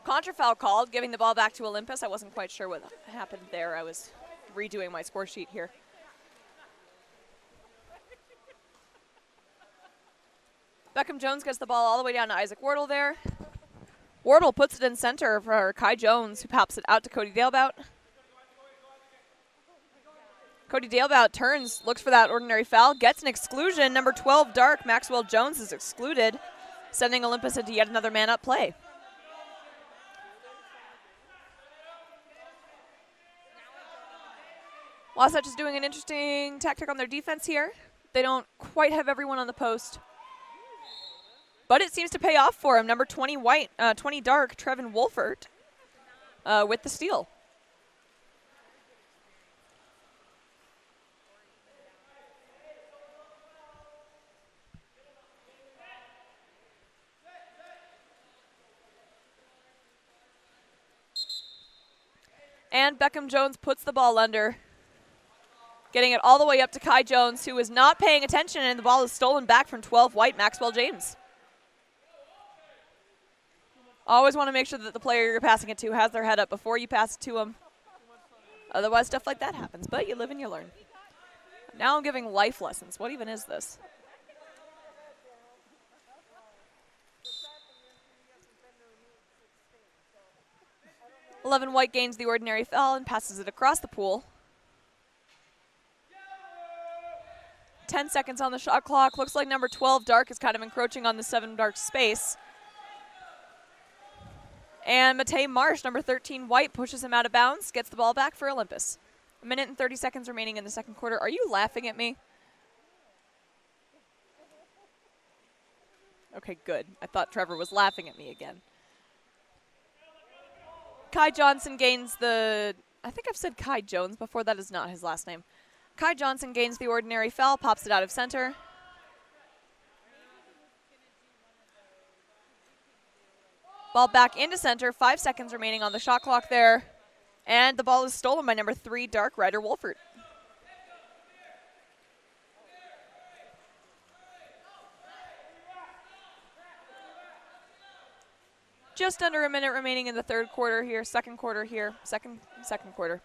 Contra foul called, giving the ball back to Olympus. I wasn't quite sure what happened there. I was redoing my score sheet here. Beckham Jones gets the ball all the way down to Isaac Wardle there. Wardle puts it in center for Kai Jones, who pops it out to Cody Dalebout. Cody Dalebout turns, looks for that ordinary foul, gets an exclusion. Number 12, Dark, Maxwell Jones is excluded, sending Olympus into yet another man-up play. Wasatch is doing an interesting tactic on their defense here. They don't quite have everyone on the post. But it seems to pay off for him. Number 20 white, 20 dark, Trevin Wolfert with the steal. And Beckham Jones puts the ball under, getting it all the way up to Kai Jones, who is not paying attention, and the ball is stolen back from 12 white, Maxwell James. Always want to make sure that the player you're passing it to has their head up before you pass it to them. Otherwise, stuff like that happens, but you live and you learn. Now I'm giving life lessons. What even is this? Eleven white gains the ordinary foul and passes it across the pool. 10 seconds on the shot clock. Looks like number 12 dark is kind of encroaching on the 7 dark space. And Matei Marsh, number 13 white, pushes him out of bounds, gets the ball back for Olympus. 1 minute and 30 seconds remaining in the second quarter. Are you laughing at me? Okay, good. I thought Trevor was laughing at me again. Kai Johnson gains the, I think I've said Kai Jones before. That is not his last name. Kai Johnson gains the ordinary foul, pops it out of center. Ball back into center, 5 seconds remaining on the shot clock there. And the ball is stolen by number 3, dark, Ryder Wolfert. Just under a minute remaining in the third quarter here, second quarter here, second quarter.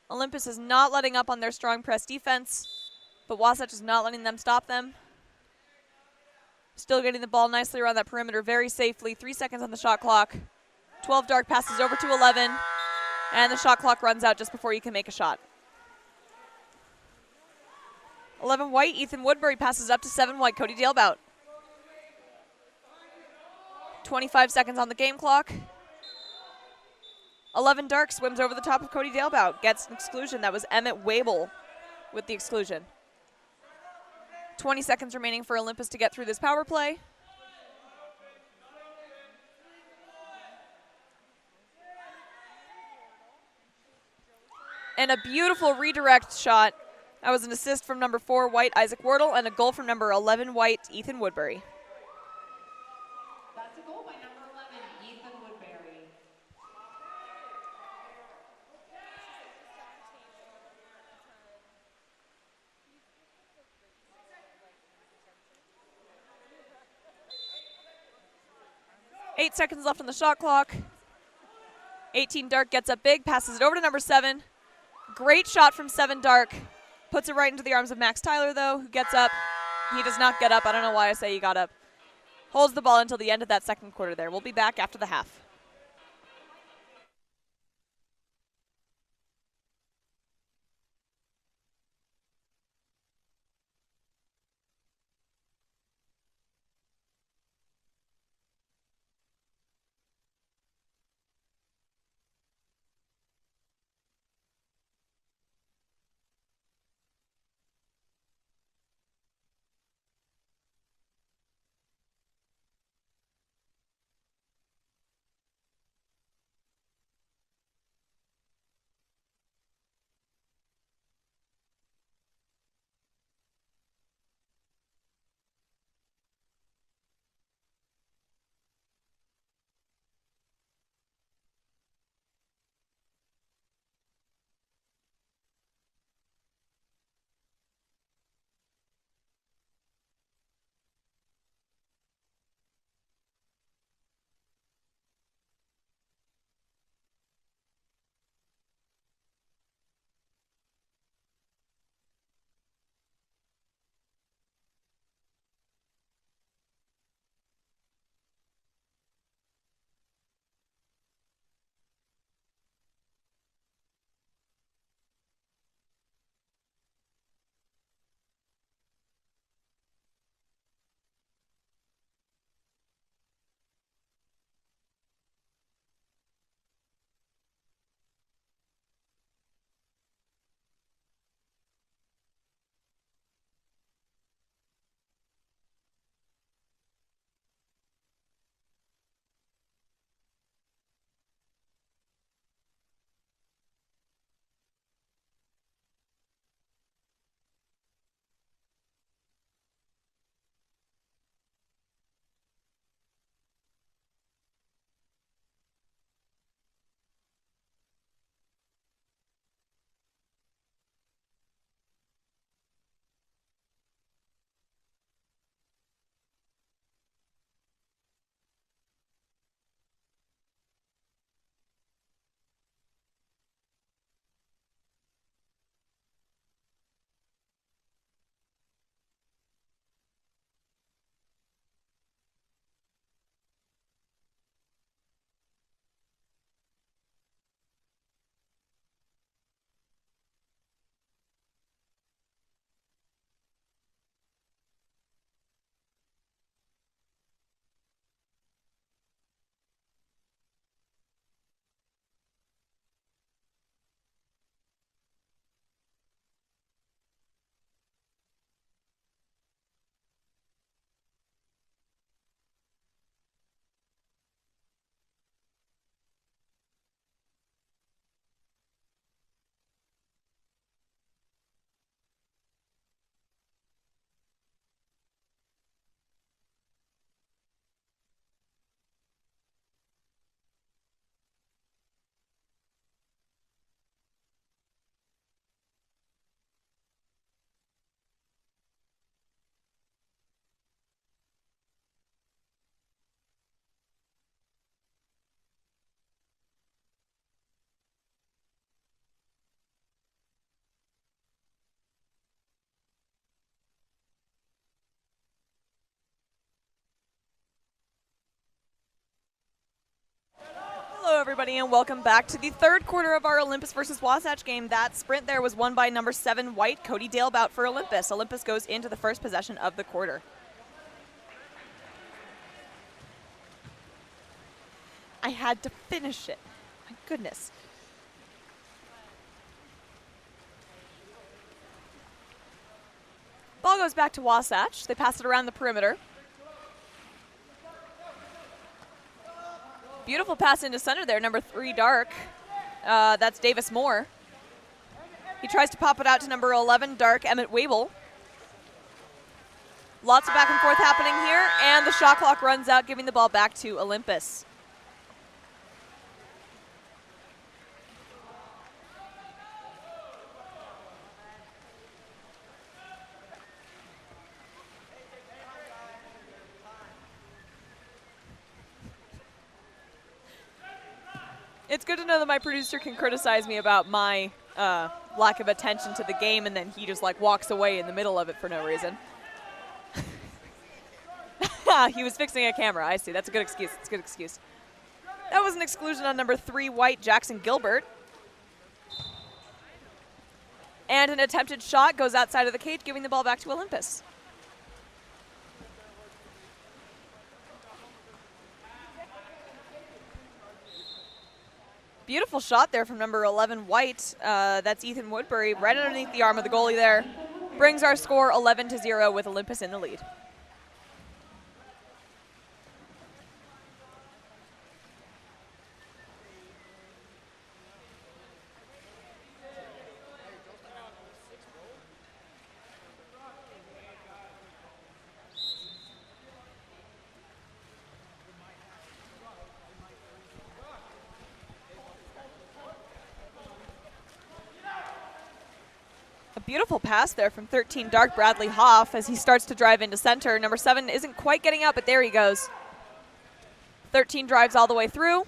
Olympus is not letting up on their strong press defense, but Wasatch is not letting them stop them. Still getting the ball nicely around that perimeter very safely. 3 seconds on the shot clock. 12 dark passes over to 11, and the shot clock runs out just before you can make a shot. 11 white, Ethan Woodbury passes up to 7 white, Cody Dalebout. 25 seconds on the game clock. 11 dark swims over the top of Cody Dalebout, gets an exclusion. That was Emmett Wabel with the exclusion. 20 seconds remaining for Olympus to get through this power play. And a beautiful redirect shot. That was an assist from number 4 white, Isaac Wardle, and a goal from number 11 white, Ethan Woodbury. That's a goal by number 11, Ethan Woodbury. Eight seconds left on the shot clock. 18 dark gets up big, passes it over to number 7. Great shot from 7 dark. Puts it right into the arms of Max Tyler, though, who gets up. He does not get up. I don't know why I say he got up. Holds the ball until the end of that second quarter there. We'll be back after the half. everybody, and welcome back to the third quarter of our Olympus versus Wasatch game. That sprint there was won by number 7 White, Cody Dalebout for Olympus. Olympus goes into the first possession of the quarter. I had to finish it. My goodness. Ball goes back to Wasatch. They pass it around the perimeter. Beautiful pass into center there, number 3 Dark. That's Davis Moore. He tries to pop it out to number 11 Dark, Emmett Wable. Lots of back and forth happening here, and the shot clock runs out, giving the ball back to Olympus. It's good to know that my producer can criticize me about my lack of attention to the game, and then he just like walks away in the middle of it for no reason. He was fixing a camera. I see. That's a good excuse. That's a good excuse. That was an exclusion on number 3 White, Jackson Gilbert. And an attempted shot goes outside of the cage, giving the ball back to Olympus. Beautiful shot there from number 11 White. That's Ethan Woodbury right underneath the arm of the goalie there. Brings our score 11-0 with Olympus in the lead. Beautiful pass there from 13 Dark Bradley Hoff as he starts to drive into center. Number 7 isn't quite getting out, but there he goes. 13 drives all the way through.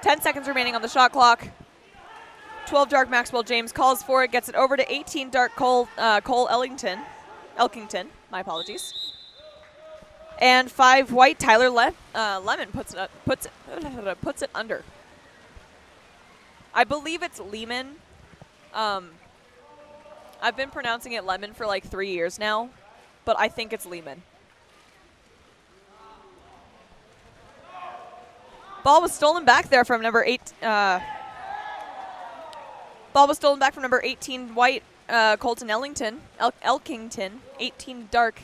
10 seconds remaining on the shot clock. 12 Dark Maxwell James calls for it, gets it over to 18 Dark Cole Elkington, my apologies. And 5 White Tyler Lemon puts it under. I believe it's Lehman. I've been pronouncing it Lemon for like 3 years now, but I think it's Lehman. Ball was stolen back there from number 8. Ball was stolen back from number 18 White, Colton Elkington. 18 Dark.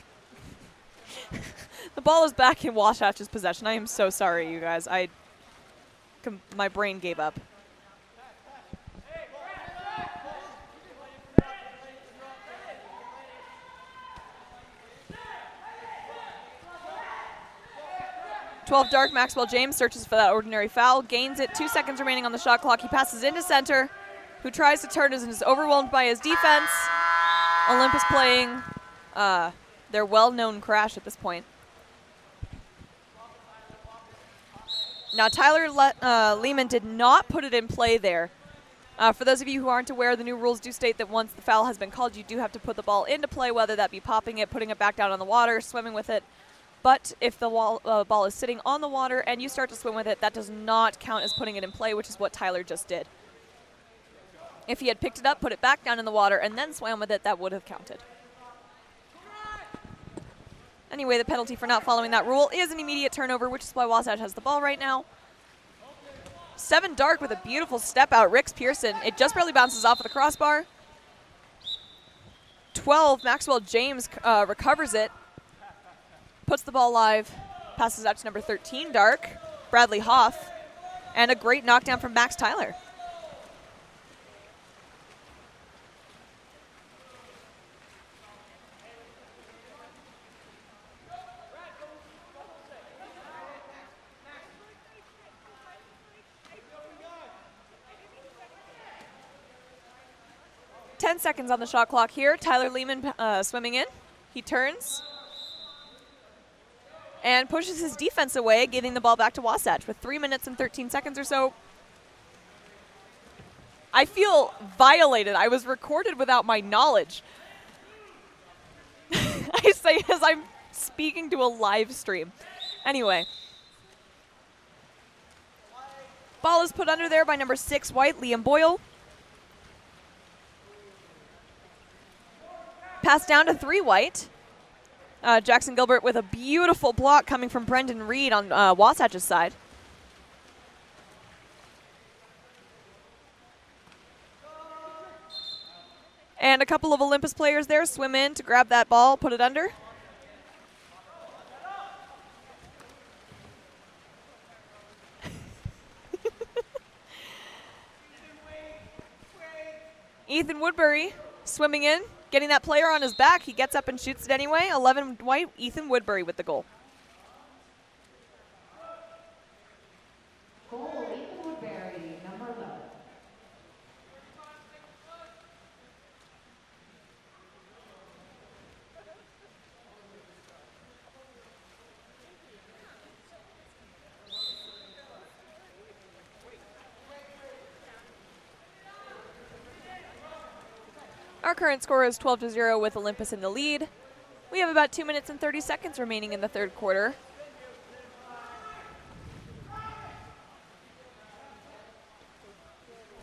The ball is back in Wasatch's possession. I am so sorry, you guys. My brain gave up. Dark Maxwell James searches for that ordinary foul, gains it. 2 seconds remaining on the shot clock. He passes into center, who tries to turn and is overwhelmed by his defense. Olympus playing their well-known crash at this point. Now Tyler Lehman did not put it in play there. For those of you who aren't aware, the new rules do state that once the foul has been called, you do have to put the ball into play, whether that be popping it, putting it back down on the water, swimming with it. But if the ball is sitting on the water and you start to swim with it, that does not count as putting it in play, which is what Tyler just did. If he had picked it up, put it back down in the water, and then swam with it, that would have counted. Anyway, the penalty for not following that rule is an immediate turnover, which is why Wasatch has the ball right now. 7 Dark with a beautiful step out. Rix Pearson. It just barely bounces off of the crossbar. 12 Maxwell James recovers it. Puts the ball live, passes out to number 13, Dark, Bradley Hoff, and a great knockdown from Max Tyler. Ten seconds on the shot clock here. Tyler Lehman swimming in. He turns and pushes his defense away, giving the ball back to Wasatch with 3 minutes and 13 seconds or so. I feel violated. I was recorded without my knowledge. I say as I'm speaking to a live stream. Anyway. Ball is put under there by number 6 white, Liam Boyle. Pass down to 3 white. Jackson Gilbert with a beautiful block coming from Brendan Reed on Wasatch's side. And a couple of Olympus players there swim in to grab that ball, put it under. Ethan Woodbury swimming in, getting that player on his back. He gets up and shoots it anyway. 11 white, Ethan Woodbury with the goal. Goal, Ethan Woodbury, number 11. Our current score is 12-0 with Olympus in the lead. We have about 2 minutes and 30 seconds remaining in the third quarter.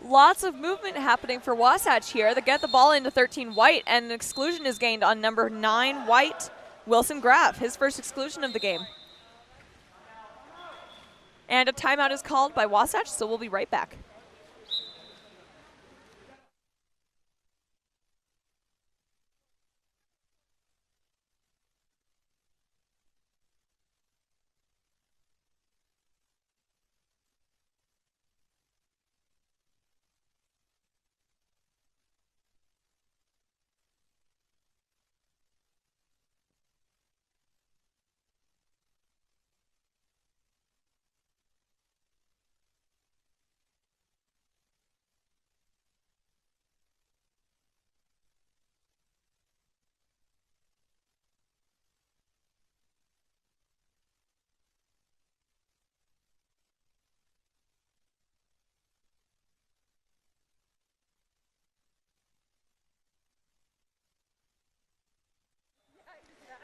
Lots of movement happening for Wasatch here. They get the ball into 13 white, and an exclusion is gained on number 9 white, Wilson Graff, his first exclusion of the game. And a timeout is called by Wasatch, so we'll be right back.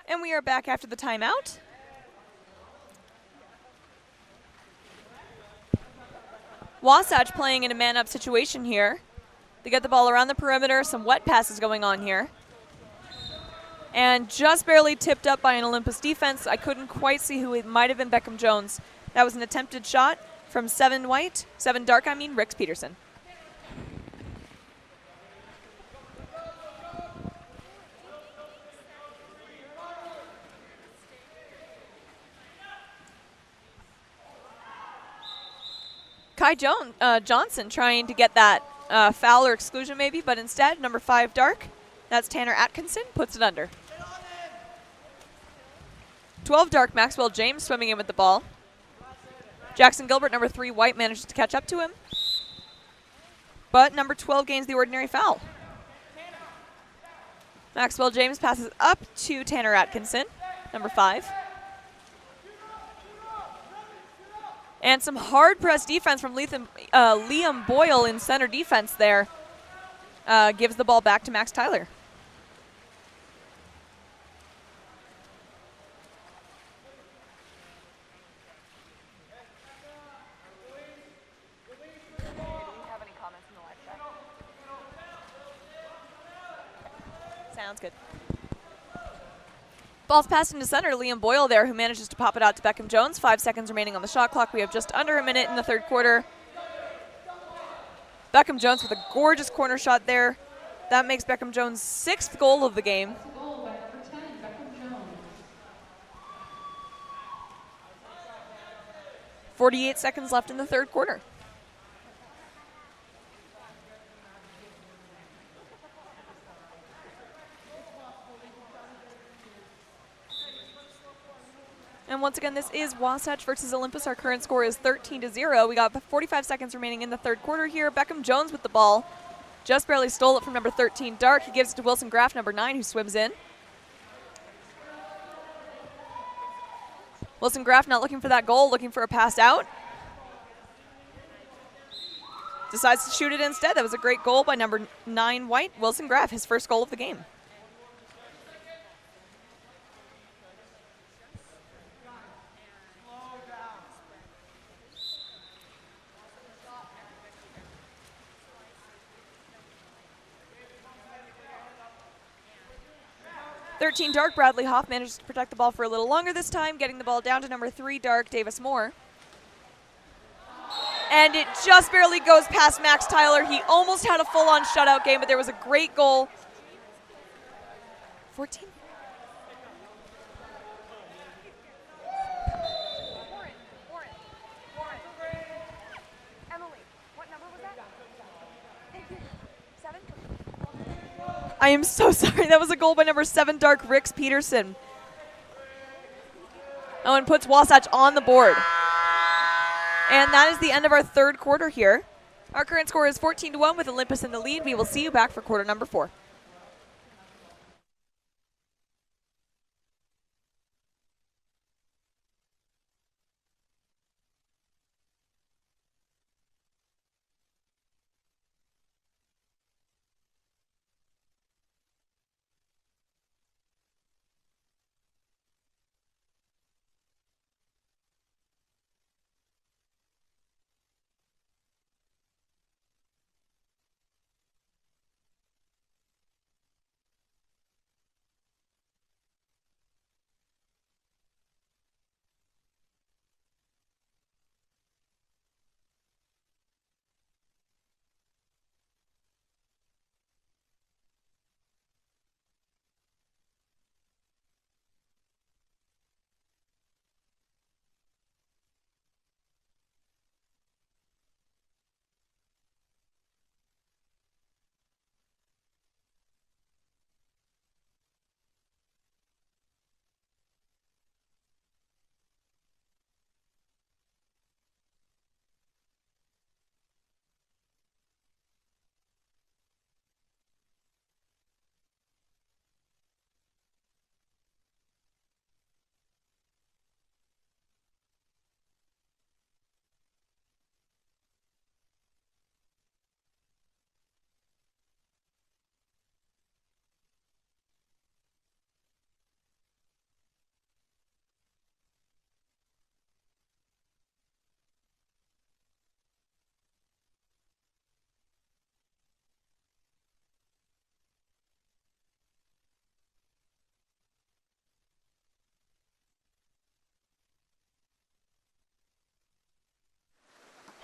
And we are back after the timeout. Wasatch playing in a man-up situation here. They get the ball around the perimeter, some wet passes going on here. And just barely tipped up by an Olympus defense. I couldn't quite see who it might have been. Beckham Jones. That was an attempted shot from 7 dark, Rix Peterson. Kai Johnson trying to get that foul or exclusion maybe, but instead, number 5 dark, that's Tanner Atkinson, puts it under. 12 dark, Maxwell James swimming in with the ball. Jackson Gilbert, number 3 white, manages to catch up to him. But number 12 gains the ordinary foul. Maxwell James passes up to Tanner Atkinson, number 5. And some hard press defense from Liam Boyle in center defense there. Gives the ball back to Max Tyler. Sounds good. Ball's passed into center. Liam Boyle there, who manages to pop it out to Beckham Jones. 5 seconds remaining on the shot clock. We have just under a minute in the third quarter. Beckham Jones with a gorgeous corner shot there. That makes Beckham Jones' 6th goal of the game. That's a goal by number 10, Beckham Jones. 48 seconds left in the third quarter. And once again, this is Wasatch versus Olympus. Our current score is 13-0. We got 45 seconds remaining in the third quarter here. Beckham Jones with the ball. Just barely stole it from number 13, Dark. He gives it to Wilson Graff, number 9, who swims in. Wilson Graff not looking for that goal, looking for a pass out. Decides to shoot it instead. That was a great goal by number 9 white, Wilson Graff, his first goal of the game. 13 dark, Bradley Hoff manages to protect the ball for a little longer this time, getting the ball down to number 3 dark, Davis Moore. And it just barely goes past Max Tyler. He almost had a full-on shutout game, but there was a great goal. 14. I am so sorry. That was a goal by number 7 dark, Rix Peterson. Oh, and puts Wasatch on the board. And that is the end of our third quarter here. Our current score is 14-1 with Olympus in the lead. We will see you back for quarter number 4.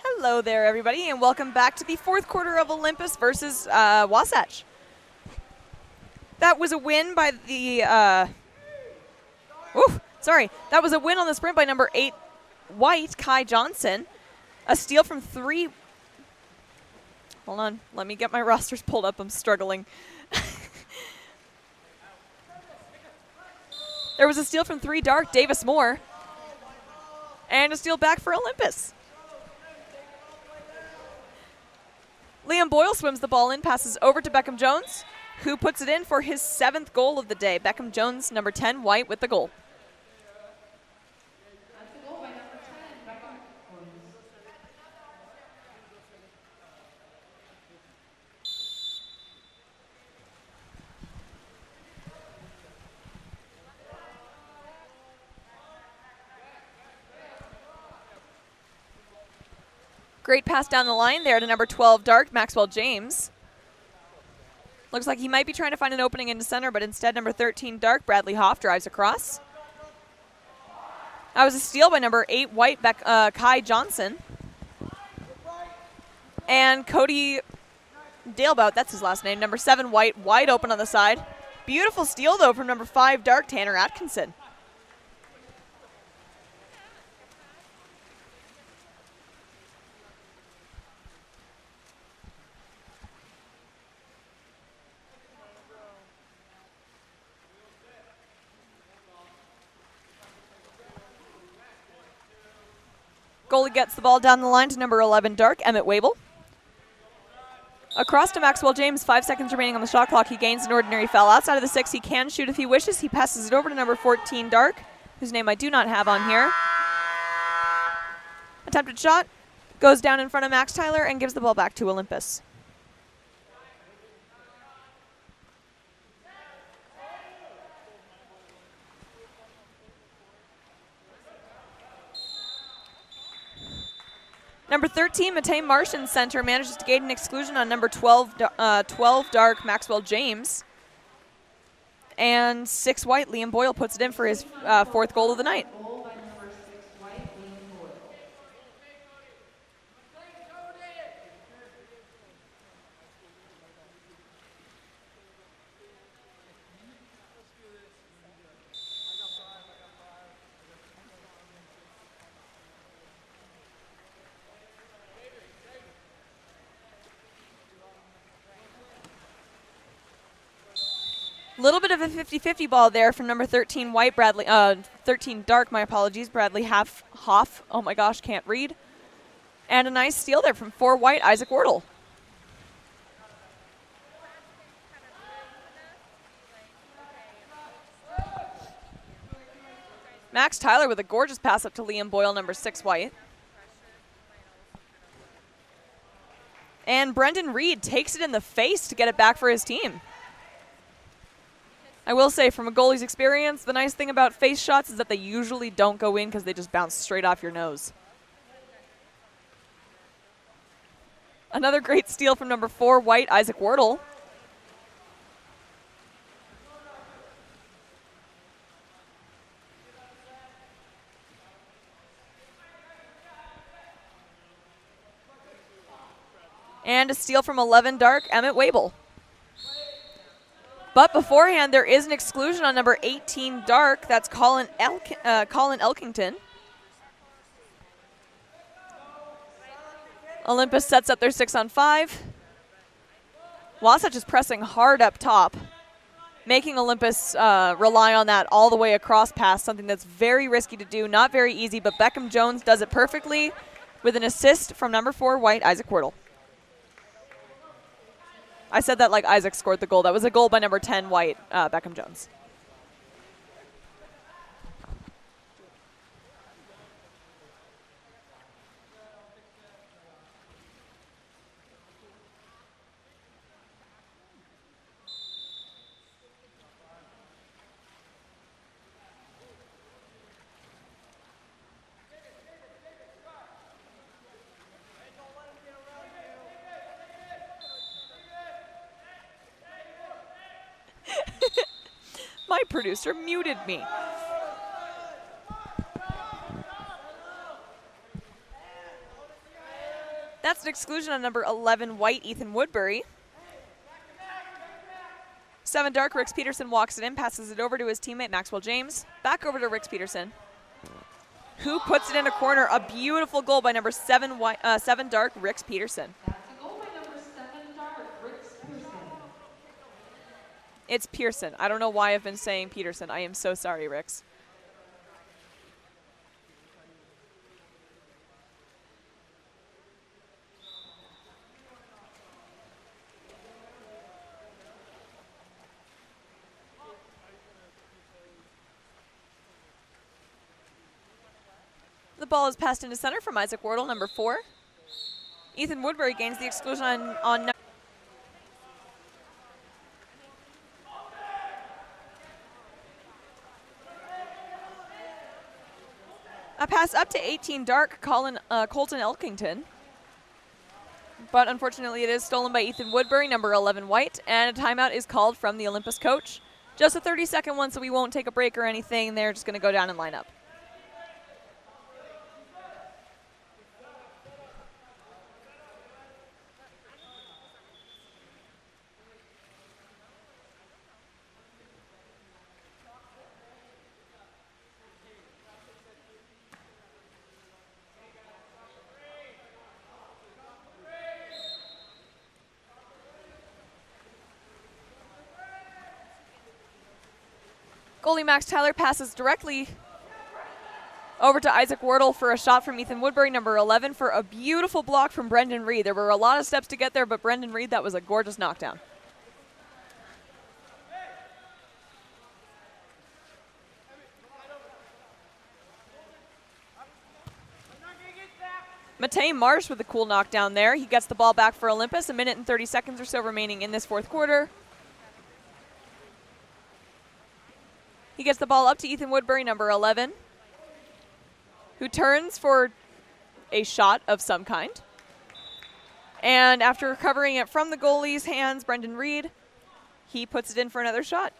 Hello there, everybody, and welcome back to the fourth quarter of Olympus versus Wasatch. That was a win by the that was a win on the sprint by number 8 White, Kai Johnson. A steal from 3. Hold on, let me get my rosters pulled up. I'm struggling. There was a steal from 3 dark, Davis Moore. And a steal back for Olympus. Liam Boyle swims the ball in, passes over to Beckham Jones, who puts it in for his 7th goal of the day. Beckham Jones, number 10, White, with the goal. That's the goal by number 10, Beckham. Great pass down the line there to number 12, dark, Maxwell James. Looks like he might be trying to find an opening into center, but instead number 13, dark, Bradley Hoff drives across. That was a steal by number 8, White, Kai Johnson. And Cody Dalebout, that's his last name, number 7, White, wide open on the side. Beautiful steal, though, from number 5, dark, Tanner Atkinson. Goalie gets the ball down the line to number 11, dark, Emmett Wabel. Across to Maxwell James, 5 seconds remaining on the shot clock. He gains an ordinary foul. Outside of the 6, he can shoot if he wishes. He passes it over to number 14, dark, whose name I do not have on here. Attempted shot, goes down in front of Max Tyler and gives the ball back to Olympus. Number 13, Matei Martian, center, manages to gain an exclusion on number 12, dark, Maxwell James. And 6 white, Liam Boyle puts it in for his 4th goal of the night. Goal by number 6 white, Liam Boyle. Little bit of a 50-50 ball there from number 13 white, 13 dark, my apologies, Bradley Hoff. Oh my gosh, can't read. And a nice steal there from 4 white, Isaac Wardle. Max Tyler with a gorgeous pass up to Liam Boyle, number 6 white. And Brendan Reed takes it in the face to get it back for his team. I will say, from a goalie's experience, the nice thing about face shots is that they usually don't go in because they just bounce straight off your nose. Another great steal from number 4 white, Isaac Wardle. And a steal from 11 dark, Emmett Wable. But beforehand, there is an exclusion on number 18 dark. That's Colin Elkington. Olympus sets up their 6-on-5. Wasatch is pressing hard up top, making Olympus rely on that all the way across pass, something that's very risky to do, not very easy, but Beckham Jones does it perfectly with an assist from number 4 white, Isaac Wardle. I said that like Isaac scored the goal. That was a goal by number 10 white, Beckham Jones. My producer muted me. That's an exclusion on number 11 white, Ethan Woodbury. 7 dark, Rix Peterson walks it in, passes it over to his teammate Maxwell James. Back over to Rix Peterson, who puts it in a corner. A beautiful goal by number 7 dark, Rix Peterson. That's a goal by number 7 dark, Rix Pearson. It's Pearson. I don't know why I've been saying Peterson. I am so sorry, Rix. The ball is passed into center from Isaac Wardle, number 4. Ethan Woodbury gains the exclusion on a pass up to 18 dark, Colton Elkington. But unfortunately, it is stolen by Ethan Woodbury, number 11 white, and a timeout is called from the Olympus coach. Just a 30-second one, so we won't take a break or anything. They're just going to go down and line up. Goalie Max Tyler passes directly over to Isaac Wardle for a shot from Ethan Woodbury, number 11, for a beautiful block from Brendan Reed. There were a lot of steps to get there, but Brendan Reed, that was a gorgeous knockdown. Matej Marsh with a cool knockdown there. He gets the ball back for Olympus. A minute and 30 seconds or so remaining in this 4th quarter. He gets the ball up to Ethan Woodbury, number 11, who turns for a shot of some kind. And after recovering it from the goalie's hands, Brendan Reed, he puts it in for another shot.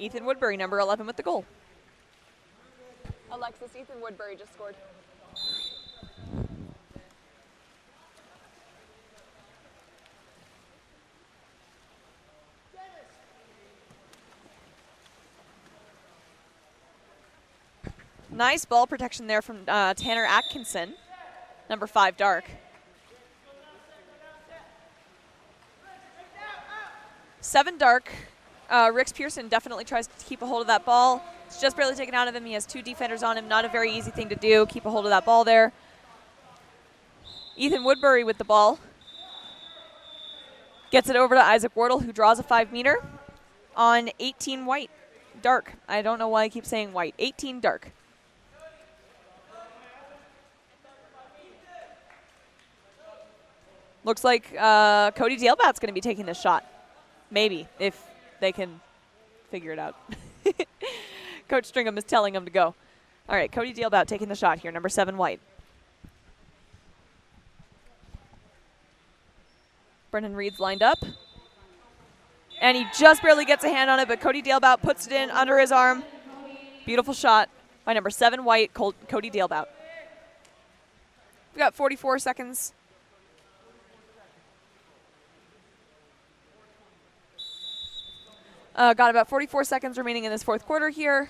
Ethan Woodbury, number 11, with the goal. Alexis, Ethan Woodbury just scored. Nice ball protection there from Tanner Atkinson, number 5, dark. 7, dark. Rix Pearson definitely tries to keep a hold of that ball. It's just barely taken out of him. He has 2 defenders on him. Not a very easy thing to do. Keep a hold of that ball there. Ethan Woodbury with the ball. Gets it over to Isaac Wardle, who draws a 5-meter on 18 white. Dark. I don't know why I keep saying white. 18 dark. Looks like Cody Dalebat's going to be taking this shot. Maybe, if they can figure it out. Coach Stringham is telling him to go. All right, Cody Dalebat taking the shot here, number 7 white. Brendan Reed's lined up. And he just barely gets a hand on it, but Cody Dalebat puts it in under his arm. Beautiful shot by number 7 white, Cody Dalebat. We've got 44 seconds. Got about 44 seconds remaining in this 4th quarter here.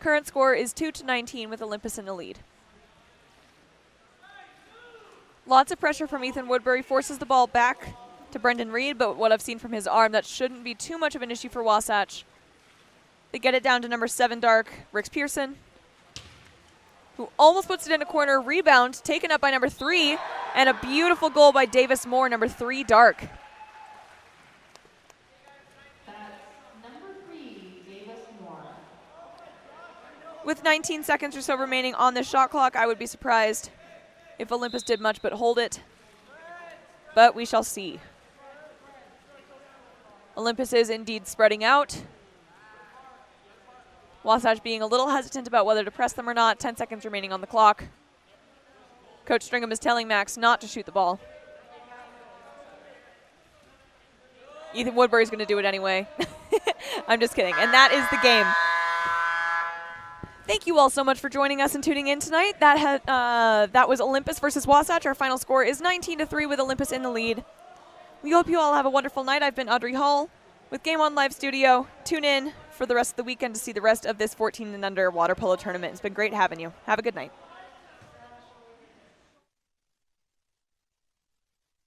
Current score is 2-19 with Olympus in the lead. Lots of pressure from Ethan Woodbury, forces the ball back to Brendan Reed, but what I've seen from his arm, that shouldn't be too much of an issue for Wasatch. They get it down to number 7 dark, Rix Pearson, who almost puts it in a corner. Rebound taken up by number 3, and a beautiful goal by Davis Moore, number 3 dark. With 19 seconds or so remaining on the shot clock, I would be surprised if Olympus did much but hold it. But we shall see. Olympus is indeed spreading out. Wasatch being a little hesitant about whether to press them or not. 10 seconds remaining on the clock. Coach Stringham is telling Max not to shoot the ball. Ethan Woodbury's going to do it anyway. I'm just kidding. And that is the game. Thank you all so much for joining us and tuning in tonight. That was Olympus versus Wasatch. Our final score is 19-3 with Olympus in the lead. We hope you all have a wonderful night. I've been Audrey Hall with Game On Live Studio. Tune in for the rest of the weekend to see the rest of this 14 and under water polo tournament. It's been great having you. Have a good night.